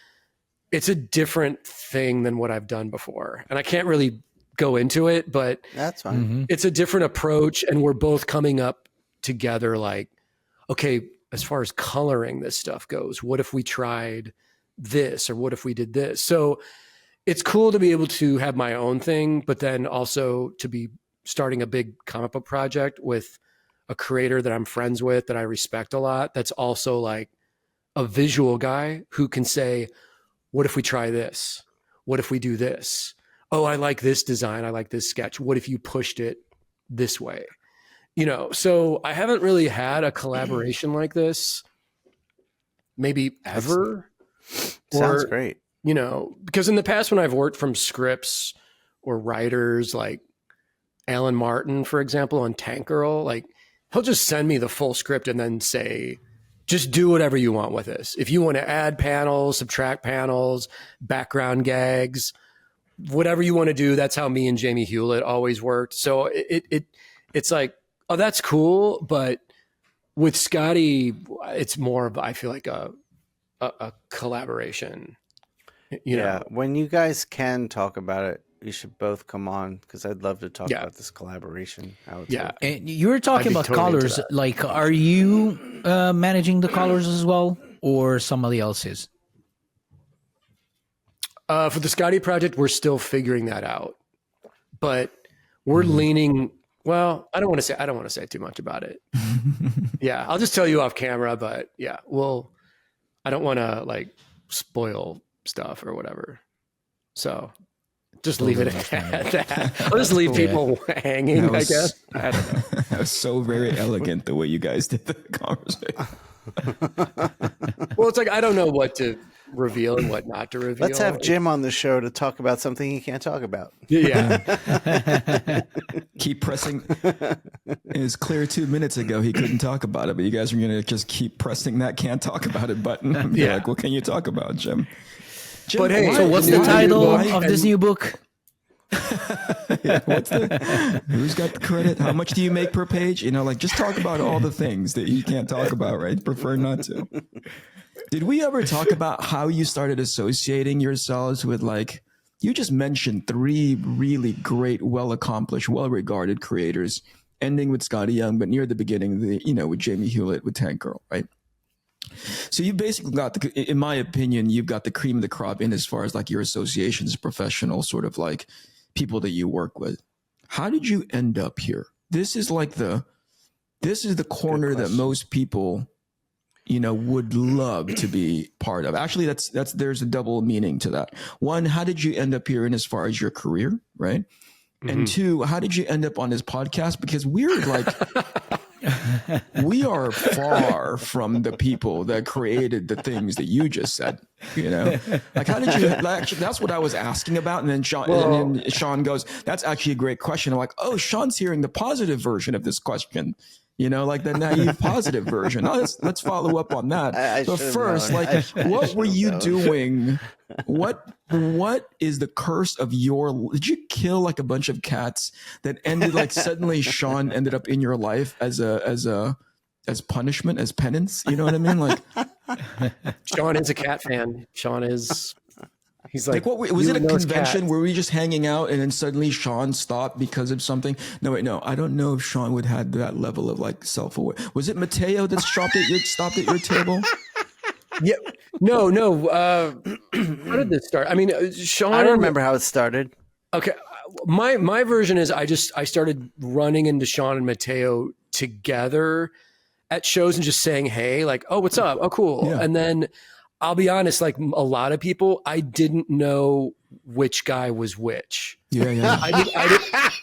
it's a different thing than what I've done before. And I can't really go into it, but that's fine. It's a different approach. And we're both coming up together like, okay, as far as coloring this stuff goes, what if we tried this, or what if we did this? So it's cool to be able to have my own thing, but then also to be starting a big comic book project with a creator that I'm friends with, that I respect a lot. That's also like a visual guy who can say, what if we try this? What if we do this? Oh, I like this design. I like this sketch. What if you pushed it this way? You know, so I haven't really had a collaboration like this, maybe ever. Sounds great. You know, because in the past when I've worked from scripts or writers like Alan Martin, for example, on Tank Girl, like he'll just send me the full script and then say, just do whatever you want with this. If you want to add panels, subtract panels, background gags, whatever you want to do, that's how me and Jamie Hewlett always worked. So it's like, oh, that's cool. But with Scotty, it's more of, I feel like a collaboration. You know? When you guys can talk about it, you should both come on, because I'd love to talk about this collaboration. And you were talking about colors. Like, are you managing the colors as well, or somebody else is? For the Scotty project, we're still figuring that out, but we're leaning. Well, I don't want to say too much about it. Yeah, I'll just tell you off camera. But yeah, I don't want to like spoil stuff or whatever. So just leave it at that. I'll just leave people hanging, I guess. I don't know. That was so very elegant the way you guys did the conversation. Well, it's like, I don't know what to reveal and what not to reveal. Let's have Jim on the show to talk about something he can't talk about. Yeah. Keep pressing. It was clear 2 minutes ago he couldn't talk about it, but you guys are going to just keep pressing that can't talk about it button. And be like, what can you talk about, Jim? But hey, so what's the title of this new book? Who's got the credit? How much do you make per page? You know, like, just talk about all the things that you can't talk about, right? Prefer not to. Did we ever talk about how you started associating yourselves with, like, you just mentioned 3 really great, well-accomplished, well-regarded creators, ending with Scotty Young, but near the beginning, with Jamie Hewlett with Tank Girl, right? So you basically got in my opinion, you've got the cream of the crop in as far as like your associations, professional sort of like people that you work with. How did you end up here? This is the corner that most people, would love to be part of. Actually, there's a double meaning to that. One, how did you end up here in as far as your career, right? Mm-hmm. And 2, how did you end up on this podcast? Because we're like, we are far from the people that created the things that you just said, like, how did you, actually, that's what I was asking about. And then Shawn goes, that's actually a great question. I'm like, oh, Shawn's hearing the positive version of this question, like the naive positive version. Let's follow up on that. But first, like, what were you doing? What is the curse of did you kill like a bunch of cats that ended like suddenly Shawn ended up in your life as punishment, as penance? You know what I mean? Like, Shawn is a cat fan. He's like, what was it, a convention? Were we just hanging out and then suddenly Shawn stopped because of something? No, I don't know if Shawn would have that level of like self-aware. Was it Mattteo that stopped at your table? Yeah. No. How did this start? I mean, Shawn. I don't remember how it started. Okay. My version is I started running into Shawn and Mattteo together at shows and just saying, hey, like, oh, what's up? Oh, cool. Yeah. And then I'll be honest, like a lot of people, I didn't know which guy was which. Yeah.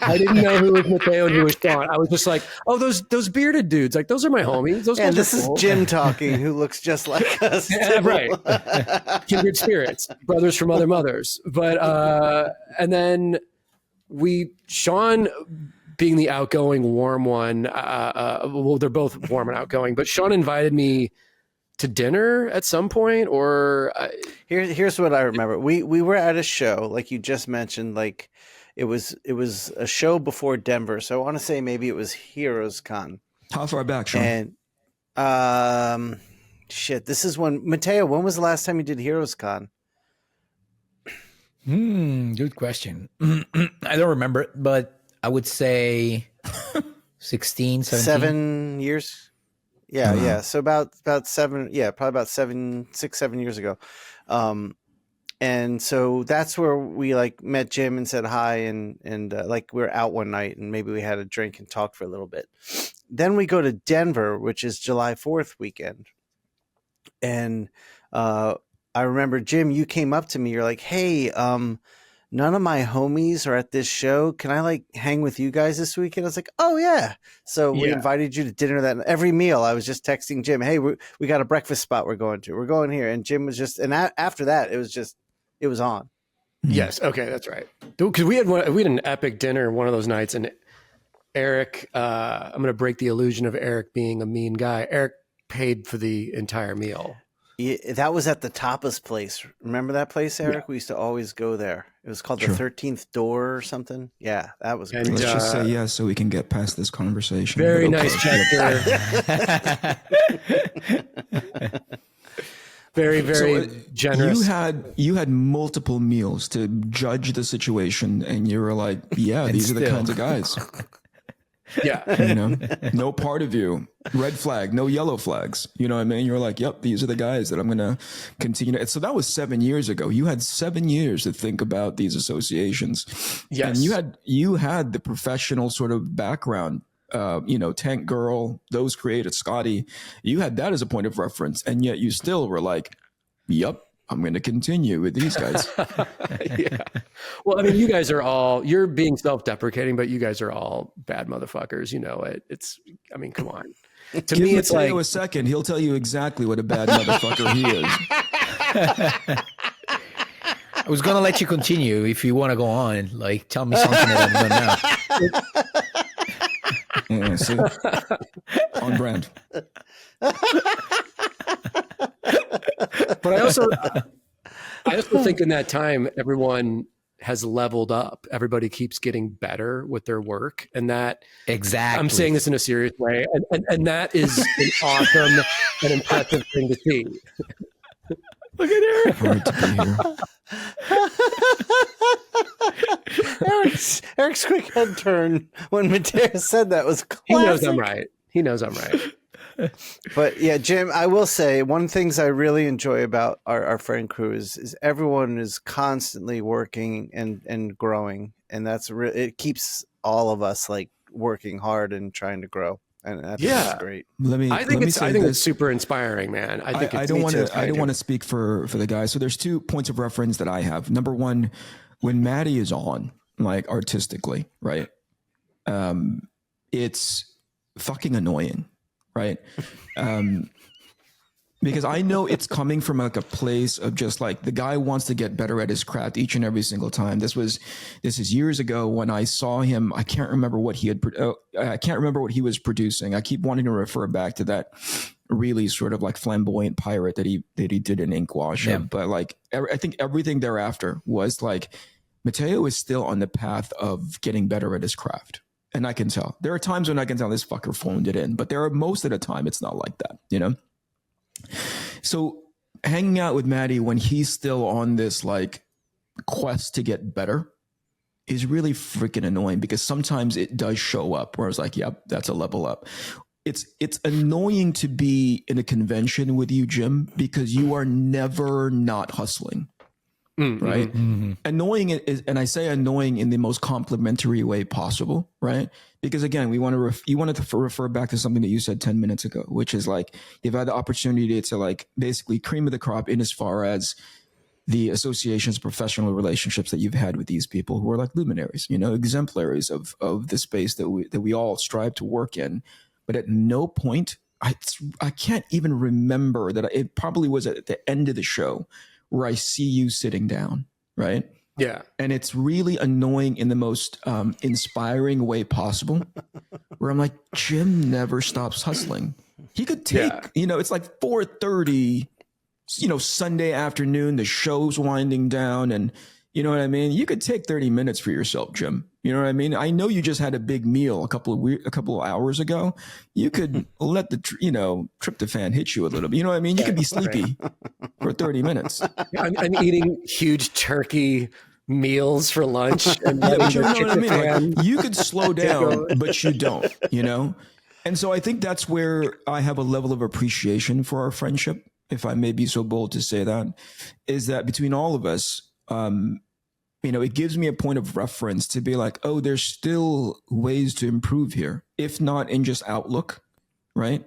I didn't know who was Mattteo and who was Shawn. I was just like, oh, those bearded dudes, like those are my homies. Those And guys this are cool. is Jim talking, who looks just like us. Yeah, right. Kindred spirits, brothers from other mothers. But and then Shawn being the outgoing, warm one. Well, they're both warm and outgoing, but Shawn invited me to dinner at some point, or Here's what I remember. We were at a show, like you just mentioned, like it was a show before Denver. So I want to say maybe it was Heroes Con. How far back, Shawn? And this is when Mattteo, when was the last time you did Heroes Con? Good question. I don't remember, but I would say 16, 17. 7 years. Yeah. So about 7, probably about 6, 7 years ago. And so that's where we like met Jim and said hi, and like we were out one night and maybe we had a drink and talked for a little bit. Then we go to Denver, which is July 4th weekend. And I remember, Jim, you came up to me, you're like, hey, none of my homies are at this show. Can I like hang with you guys this weekend? I was like, oh yeah. So we invited you to dinner that every meal. I was just texting Jim, hey, we got a breakfast spot we're going to. We're going here. And Jim was just, and after that, it was on. yes, okay, that's right. Because we had an epic dinner one of those nights, and Eric, I'm going to break the illusion of Eric being a mean guy. Eric paid for the entire meal. Yeah, that was at the Tapas place. Remember that place, Eric? Yeah. We used to always go there. It was called the 13th Door or something. Yeah, that was great. Let's just say yes so we can get past this conversation. Very nice chapter. Very, very generous. You had multiple meals to judge the situation, and you were like, yeah, these are the kinds of guys. Yeah. You know, no part of you, red flag, no yellow flags. You know what I mean? You're like, yep, these are the guys that I'm going to continue. So that was 7 years ago. You had 7 years to think about these associations. Yes. And you had the professional sort of background, Tank Girl, those created Scotty. You had that as a point of reference. And yet you still were like, yep, I'm going to continue with these guys. Yeah. Well, I mean, you guys are you're being self-deprecating, but you guys are all bad motherfuckers. You know it. I mean, come on. To me, it's like a second. He'll tell you exactly what a bad motherfucker he is. I was going to let you continue if you want to go on. Like, tell me something that I'm going to know. Yeah, see? On brand. But I also think in that time, everyone has leveled up. Everybody keeps getting better with their work. And that exactly, I'm saying this in a serious way. And that is an awesome and impressive thing to see. Look at Eric. Hard to be here. Eric's quick head turn when Mattteo said that was classic. He knows I'm right. But yeah, Jim, I will say one of the things I really enjoy about our friend crew is everyone is constantly working and growing, and it keeps all of us like working hard and trying to grow, and I think that's great. I think it's super inspiring, man. I don't want to speak for the guys. So there's 2 points of reference that I have. Number one, when Maddie is on, like artistically, right? It's fucking annoying. Right. Because I know it's coming from like a place of just like the guy wants to get better at his craft each and every single time. This is years ago when I saw him. I can't remember what he was producing. I keep wanting to refer back to that really sort of like flamboyant pirate that he did in Inkwash. Yeah. But like, I think everything thereafter was like Mattteo is still on the path of getting better at his craft. And I can tell. There are times when I can tell this fucker phoned it in, but most of the time it's not like that, you know? So hanging out with Maddie when he's still on this like quest to get better is really freaking annoying, because sometimes it does show up where it's like, yep, that's a level up. It's annoying to be in a convention with you, Jim, because you are never not hustling. Right. Mm-hmm. Annoying is, and I say annoying in the most complimentary way possible. Right. Because again, you wanted to refer back to something that you said 10 minutes ago, which is like, you've had the opportunity to like basically cream of the crop in as far as the associations, professional relationships that you've had with these people who are like luminaries, exemplaries of the space that we all strive to work in. But at no point, I can't even remember that. It probably was at the end of the show where I see you sitting down, right? Yeah. And it's really annoying in the most inspiring way possible, where I'm like, Jim never stops hustling. He could take, it's like 4:30, Sunday afternoon, the show's winding down, and you know what I mean? You could take 30 minutes for yourself, Jim. You know what I mean? I know you just had a big meal a couple of hours ago. You could let the tryptophan hit you a little bit. You know what I mean? You could be sleepy for 30 minutes. I'm eating huge turkey meals for lunch. And but you know what I mean? Like, you could slow down, but you don't, And so I think that's where I have a level of appreciation for our friendship, if I may be so bold to say that, is that between all of us, it gives me a point of reference to be like, oh, there's still ways to improve here, if not in just outlook, right?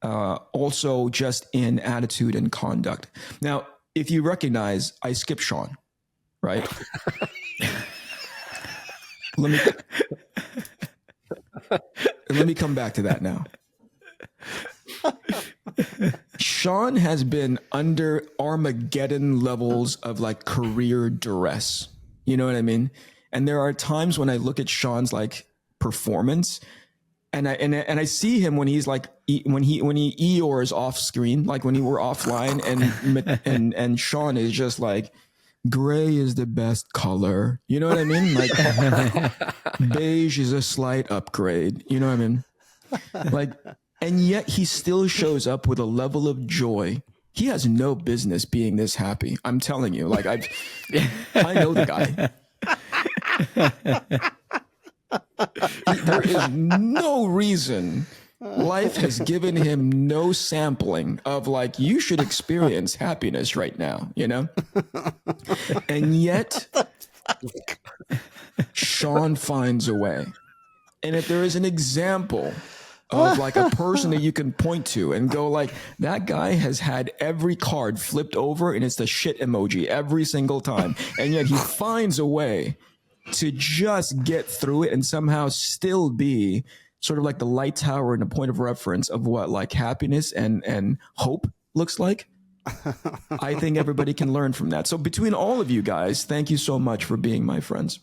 Also just in attitude and conduct. Now, if you recognize, I skipped Shawn, right? Let me come back to that now. Shawn has been under Armageddon levels of like career duress. You know what I mean? And there are times when I look at Shawn's like performance, and I see him when he's like when he Eeyore's off screen, like when we're offline, and Shawn is just like, gray is the best color. You know what I mean? Like beige is a slight upgrade. You know what I mean? Like. And yet he still shows up with a level of joy. He has no business being this happy. I'm telling you, like I know the guy. There is no reason. Life has given him no sampling of like, you should experience happiness right now, And yet Shawn finds a way. And if there is an example of like a person that you can point to and go like, that guy has had every card flipped over and it's the shit emoji every single time. And yet he finds a way to just get through it and somehow still be sort of like the light tower and a point of reference of what like happiness and hope looks like. I think everybody can learn from that. So between all of you guys, thank you so much for being my friends.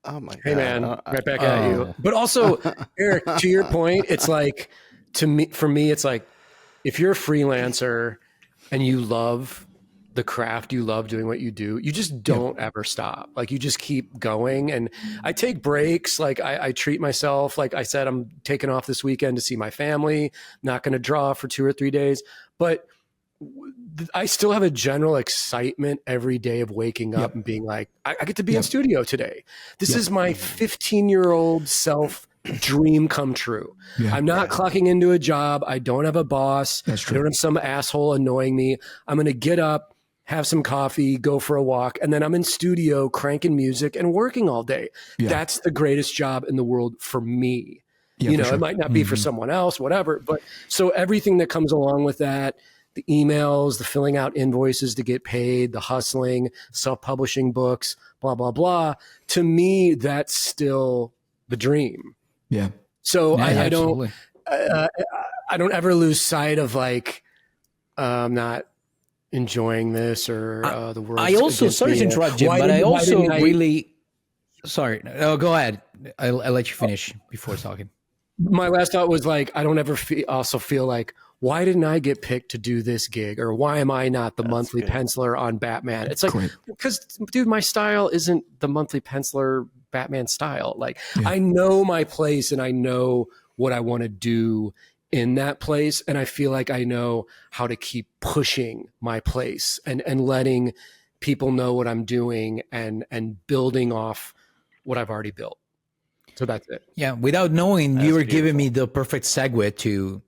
Oh my God. Hey man, right back at you. But also, Eric, to your point, it's like, for me, it's like, if you're a freelancer and you love the craft, you love doing what you do, you just don't ever stop. Like you just keep going. And I take breaks. Like I treat myself. Like I said, I'm taking off this weekend to see my family, not going to draw for 2 or 3 days, but I still have a general excitement every day of waking up and being like, I get to be in studio today. This is my 15-year-old self dream come true. I'm not clocking into a job. I don't have a boss. I don't have some asshole annoying me. I'm going to get up, have some coffee, go for a walk, and then I'm in studio cranking music and working all day. That's the greatest job in the world for me. It might not be for someone else, whatever. But so everything that comes along with that, the emails, the filling out invoices to get paid, the hustling, self-publishing books, blah, blah, blah. To me, that's still the dream. Yeah. So I don't ever lose sight of like, I'm not enjoying this or the world. I also, sorry to interrupt, Jim, but I also really, sorry. Oh, go ahead. I'll let you finish before talking. My last thought was like, I don't ever also feel like, why didn't I get picked to do this gig? Or why am I not the monthly penciler on Batman? It's like, because dude, my style isn't the monthly penciler Batman style. Like I know my place and I know what I want to do in that place. And I feel like I know how to keep pushing my place and letting people know what I'm doing and building off what I've already built. So that's it. Yeah. Without knowing, you were giving me the perfect segue to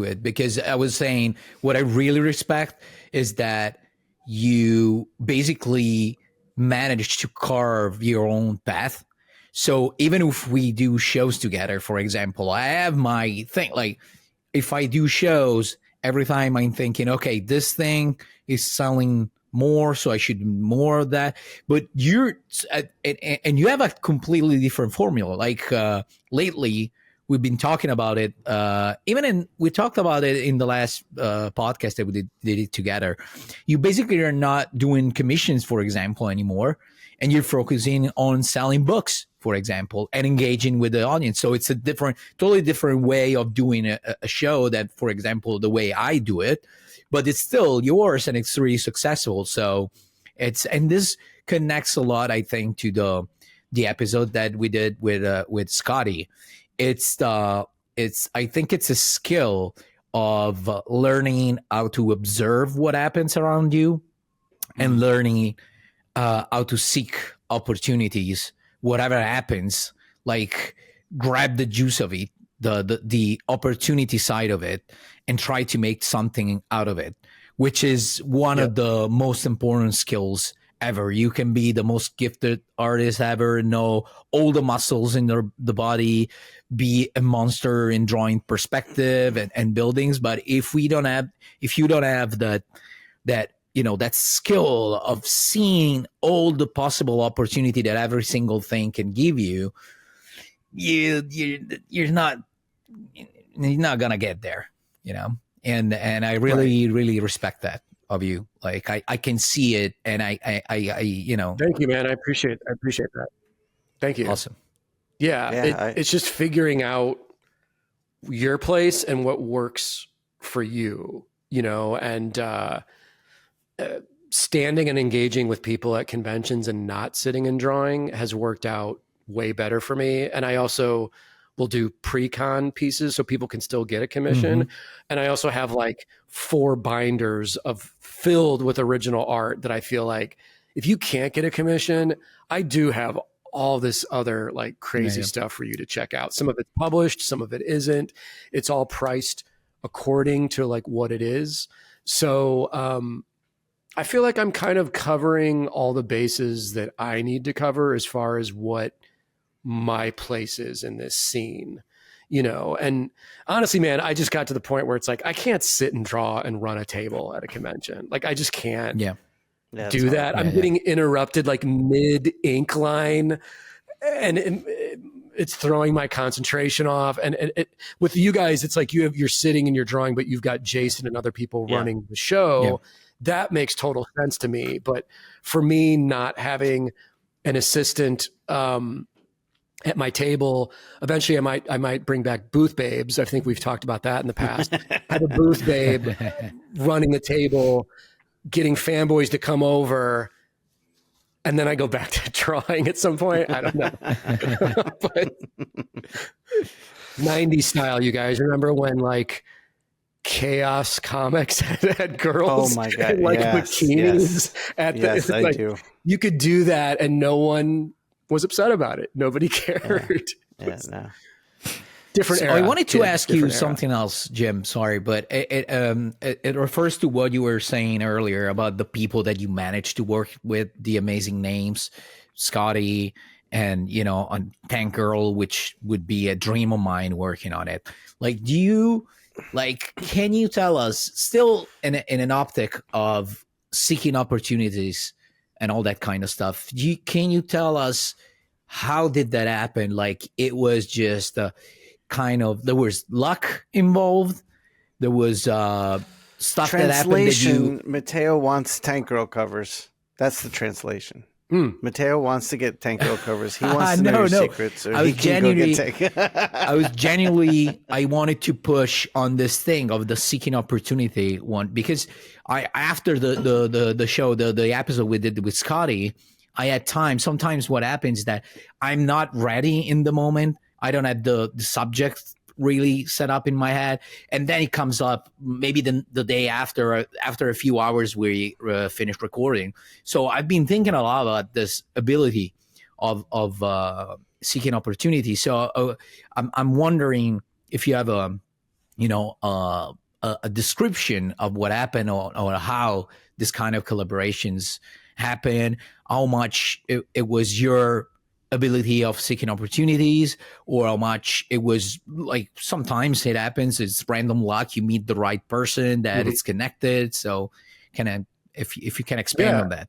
it, because I was saying what I really respect is that you basically managed to carve your own path. So even if we do shows together, for example, I have my thing, like if I do shows every time I'm thinking, okay, this thing is selling more, so I should do more of that. But and you have a completely different formula. Like lately, we've been talking about it. We talked about it in the last podcast that we did it together. You basically are not doing commissions, for example, anymore, and you're focusing on selling books, for example, and engaging with the audience. So it's a totally different way of doing a show that, for example, the way I do it, but it's still yours and it's really successful. So and this connects a lot, I think, to the episode that we did with Scotty. I think it's a skill of learning how to observe what happens around you and learning how to seek opportunities, whatever happens, like grab the juice of it, the opportunity side of it, and try to make something out of it, which is one of the most important skills ever. You can be the most gifted artist ever, know all the muscles in the body, be a monster in drawing perspective and buildings. But if you don't have that skill of seeing all the possible opportunity that every single thing can give you, you're not gonna get there, And I really respect that of you. Like I can see it, and I Thank you, man. I appreciate that. Thank you. Awesome. Yeah, it's just figuring out your place and what works for you, and standing and engaging with people at conventions and not sitting and drawing has worked out way better for me. And I also will do pre-con pieces so people can still get a commission. Mm-hmm. And I also have like 4 binders filled with original art that I feel like if you can't get a commission, I do have all this other like crazy stuff for you to check out. Some of it's published, some of it isn't. It's all priced according to like what it is. So I feel like I'm kind of covering all the bases that I need to cover as far as what my place is in this scene, and honestly, man, I just got to the point where it's like, I can't sit and draw and run a table at a convention. Like I just can't do that. I'm getting interrupted like mid ink line and it's throwing my concentration off. And with you guys, it's like you're sitting and you're drawing, but you've got Jason and other people running the show. Yeah. That makes total sense to me. But for me, not having an assistant at my table, eventually I might bring back booth babes. I think we've talked about that in the past. Have a booth babe running the table, getting fanboys to come over, and then I go back to drawing at some point. I don't know. But 90s style, you guys. Remember when like Chaos Comics had girls in like bikinis at the I do. You could do that and no one was upset about it. Nobody cared. No. Different era. I wanted to ask you something else, Jim. Sorry, but it refers to what you were saying earlier about the people that you managed to work with, the amazing names, Scotty, and on Tank Girl, which would be a dream of mine working on it. Like, can you tell us, still in an optic of seeking opportunities and all that kind of stuff, can you tell us how did that happen? Like, it was just there was luck involved. There was stuff that happened that you... Mattteo wants Tank Girl covers. That's the translation. Mattteo wants to get Tank Girl covers. He wants to know your secrets. Or I wanted to push on this thing of the seeking opportunity one, because after the show, the episode we did with Scotty, I had time. Sometimes what happens is that I'm not ready in the moment. I don't have the subject really set up in my head, and then it comes up maybe the day after a few hours we finished recording. So I've been thinking a lot about this ability of seeking opportunity. So I'm wondering if you have a description of what happened or how this kind of collaborations happen, how much it was your ability of seeking opportunities, or how much it was like sometimes it happens, it's random luck, you meet the right person that it's connected. So kind of if you can expand on that.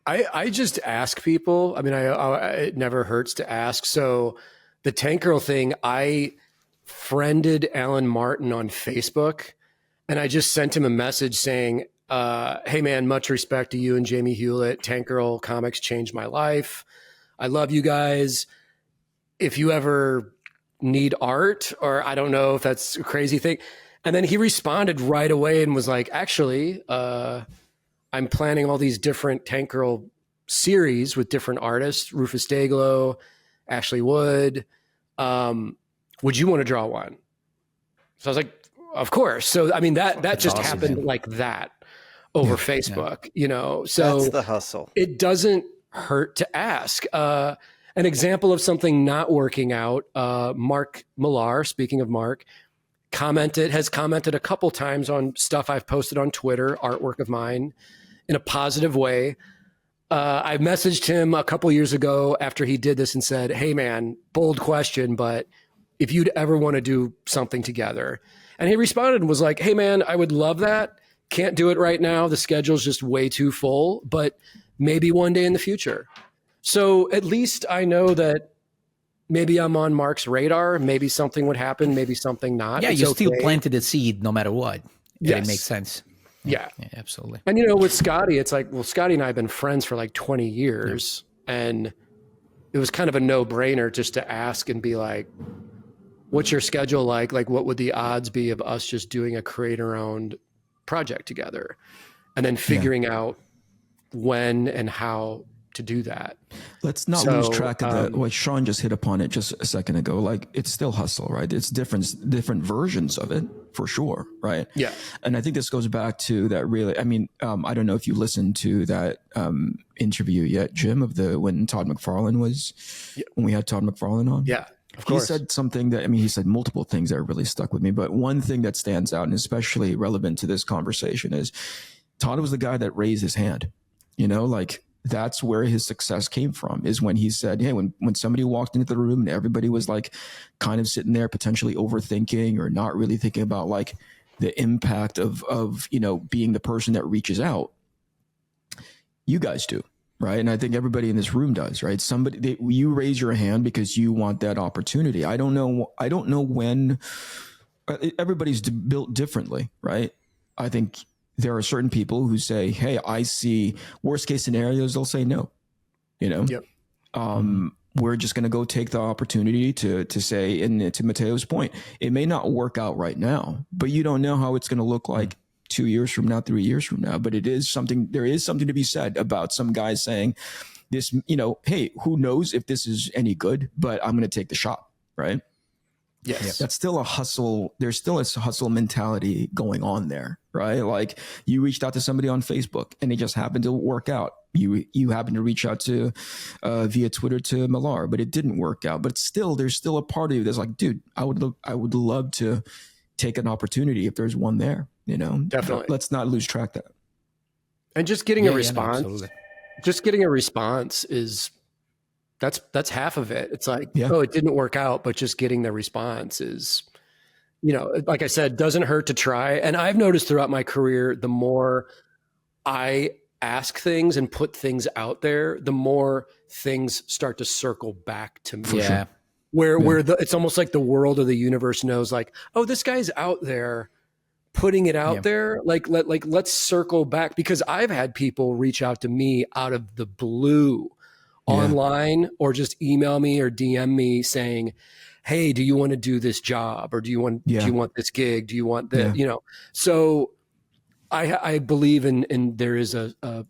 I just ask people. I mean, it never hurts to ask. So the Tank Girl thing, I friended Alan Martin on Facebook, and I just sent him a message saying, hey man, much respect to you and Jamie Hewlett. Tank Girl comics changed my life. I love you guys. If you ever need art, or I don't know if that's a crazy thing. And then he responded right away and was like, actually, I'm planning all these different Tank Girl series with different artists, Rufus Dayglow, Ashley Wood. Would you want to draw one? So I was like, of course. So, I mean, that just awesome, happened man. like that over Facebook, you know? So That's the hustle. it doesn't hurt to ask. An example of something not working out, Mark Millar, speaking of Mark, has commented a couple times on stuff I've posted on Twitter, artwork of mine, in a positive way. I messaged him a couple years ago after he did this and said, hey man, bold question, but if you'd ever want to do something together. And he responded and was like, hey man, I would love that. Can't do it right now. The schedule's just way too full, but maybe one day in the future. So at least I know that maybe I'm on Mark's radar. Maybe something would happen, maybe something not. Yeah, It's you still okay. planted the seed no matter what. Yeah, Yes. it makes sense. Yeah. Yeah, absolutely. And, you know, with Scotty, it's like, well, Scotty and I have been friends for like 20 years. And it was kind of a no-brainer just to ask and be like, what's your schedule like? Like, what would the odds be of us just doing a creator-owned project together? And then figuring out when and how to do that. Let's not lose track of that. What Shawn just hit upon it just a second ago. Like, it's still hustle, right? It's different versions of it for sure, right? Yeah. And I think this goes back to that really, I mean, I don't know if you listened to that interview yet, Jim, when Todd McFarlane when we had Todd McFarlane on. Yeah, of course. He said something that, I mean, he said multiple things that really stuck with me, but one thing that stands out and especially relevant to this conversation is Todd was the guy that raised his hand, you know, like, that's where his success came from, is when he said, hey, when somebody walked into the room and everybody was like kind of sitting there potentially overthinking or not really thinking about like the impact of, you know, being the person that reaches out, you guys do, right? And I think everybody in this room does, right? You raise your hand because you want that opportunity. I don't know when everybody's built differently, right? I think there are certain people who say, hey, I see worst case scenarios. They'll say no, you know? Yep. We're just going to go take the opportunity to say, and to Matteo's point, it may not work out right now, but you don't know how it's going to look like 2 years from now, 3 years from now. But there is something to be said about some guys saying this, you know, hey, who knows if this is any good, but I'm going to take the shot. Right. Yes. That's still a hustle. There's still a hustle mentality going on there, right? Like, you reached out to somebody on Facebook and it just happened to work out. You happened to reach out to via Twitter to Millar, but it didn't work out. But there's still a part of you that's like, dude, I would love to take an opportunity if there's one there, you know? Definitely. Let's not lose track of that. And just getting a response, absolutely. is that's half of it. It's like, Yeah. oh, it didn't work out, but just getting the response is, you know, like I said, doesn't hurt to try. And I've noticed throughout my career, the more I ask things and put things out there, the more things start to circle back to me. Yeah. Where it's almost like the world or the universe knows, like, oh, this guy's out there putting it out there. Let's circle back, because I've had people reach out to me out of the blue online, or just email me or DM me saying, hey, do you want to do this job? Or do you want this gig? Do you want that? You know, so I believe in there is a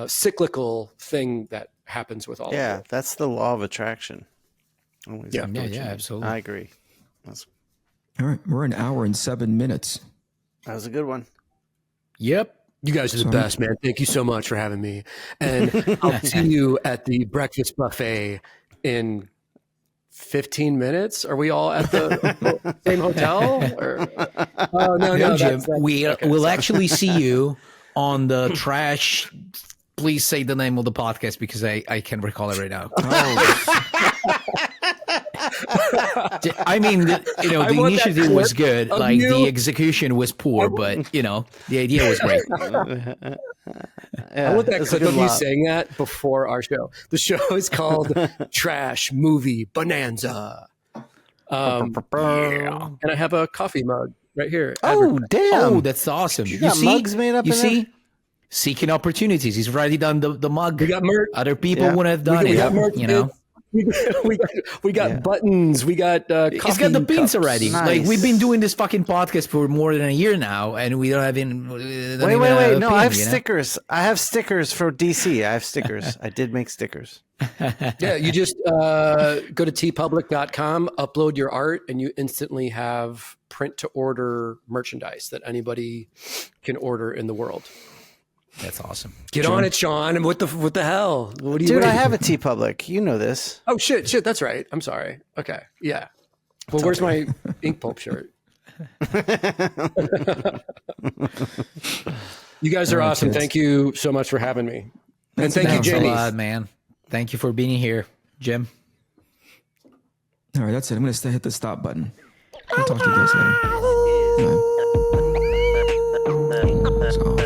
cyclical thing that happens with all of it. That's the law of attraction. Always Yeah. Absolutely. I agree. All right. We're an hour and 7 minutes. That was a good one. Yep. You guys are the best, man. Thank you so much for having me. And I'll see you at the breakfast buffet in 15 minutes. Are we all at the same hotel? Or? Oh, no, No, Jim. that's- We'll actually see you on the trash please say the name of the podcast because I can't recall it right now. I mean, the initiative was good. Like the execution was poor, but the idea was great. I want that clip of you saying that before our show. The show is called Trash Movie Bonanza. And I have a coffee mug right here. Oh, damn. Oh, that's awesome. You got mugs made up in there? Seeking opportunities. He's already done the mug. We got merch. Other people wouldn't have done it. We got merch, we got buttons. We got coffee He's got the pins cups. already. Nice. Like we've been doing this fucking podcast for more than a year now, and we don't have even. Wait. No, I have stickers. I have stickers for DC. I have stickers. I did make stickers. Yeah, you just go to tpublic.com, upload your art, and you instantly have print to order merchandise that anybody can order in the world. That's awesome. Get on it, Shawn. And what the hell? What are you Dude, I waiting have a TeePublic. You know this. Oh shit, that's right. I'm sorry. Okay, yeah. Well, where's my Inkpulp shirt? You guys are awesome. Thank you so much for having me. And thank you, Thanks a Jamie. lot, man. Thank you for being here, Jim. All right, that's it. I'm going to hit the stop button. I'll talk to you guys later. That's awful.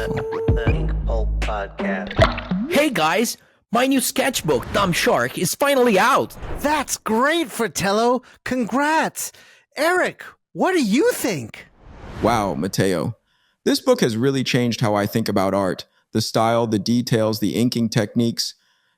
Inkpulp Podcast. Hey guys, my new sketchbook, Dumb Shark, is finally out. That's great, Fratello. Congrats. Eric, what do you think? Wow, Mattteo. This book has really changed how I think about art. The style, the details, the inking techniques,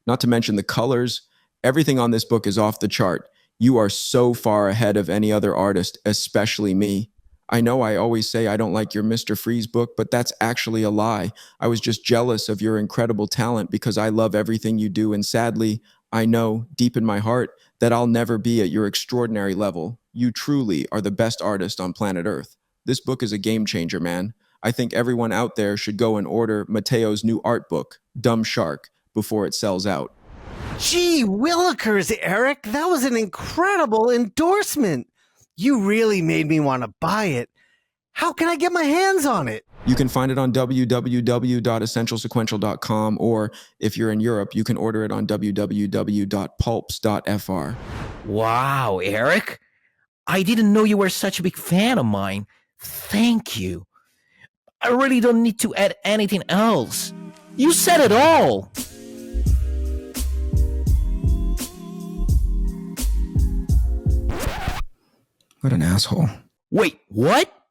not to mention the colors. Everything on this book is off the chart. You are so far ahead of any other artist, especially me. I know I always say I don't like your Mr. Freeze book, but that's actually a lie. I was just jealous of your incredible talent because I love everything you do, and sadly, I know deep in my heart that I'll never be at your extraordinary level. You truly are the best artist on planet Earth. This book is a game changer, man. I think everyone out there should go and order Matteo's new art book, Dumb Shark, before it sells out. Gee willikers, Eric. That was an incredible endorsement. You really made me want to buy it. How can I get my hands on it? You can find it on www.essentialsequential.com, or if you're in Europe, you can order it on www.pulps.fr. Wow, Eric. I didn't know you were such a big fan of mine. Thank you. I really don't need to add anything else. You said it all. What an asshole. Wait, what?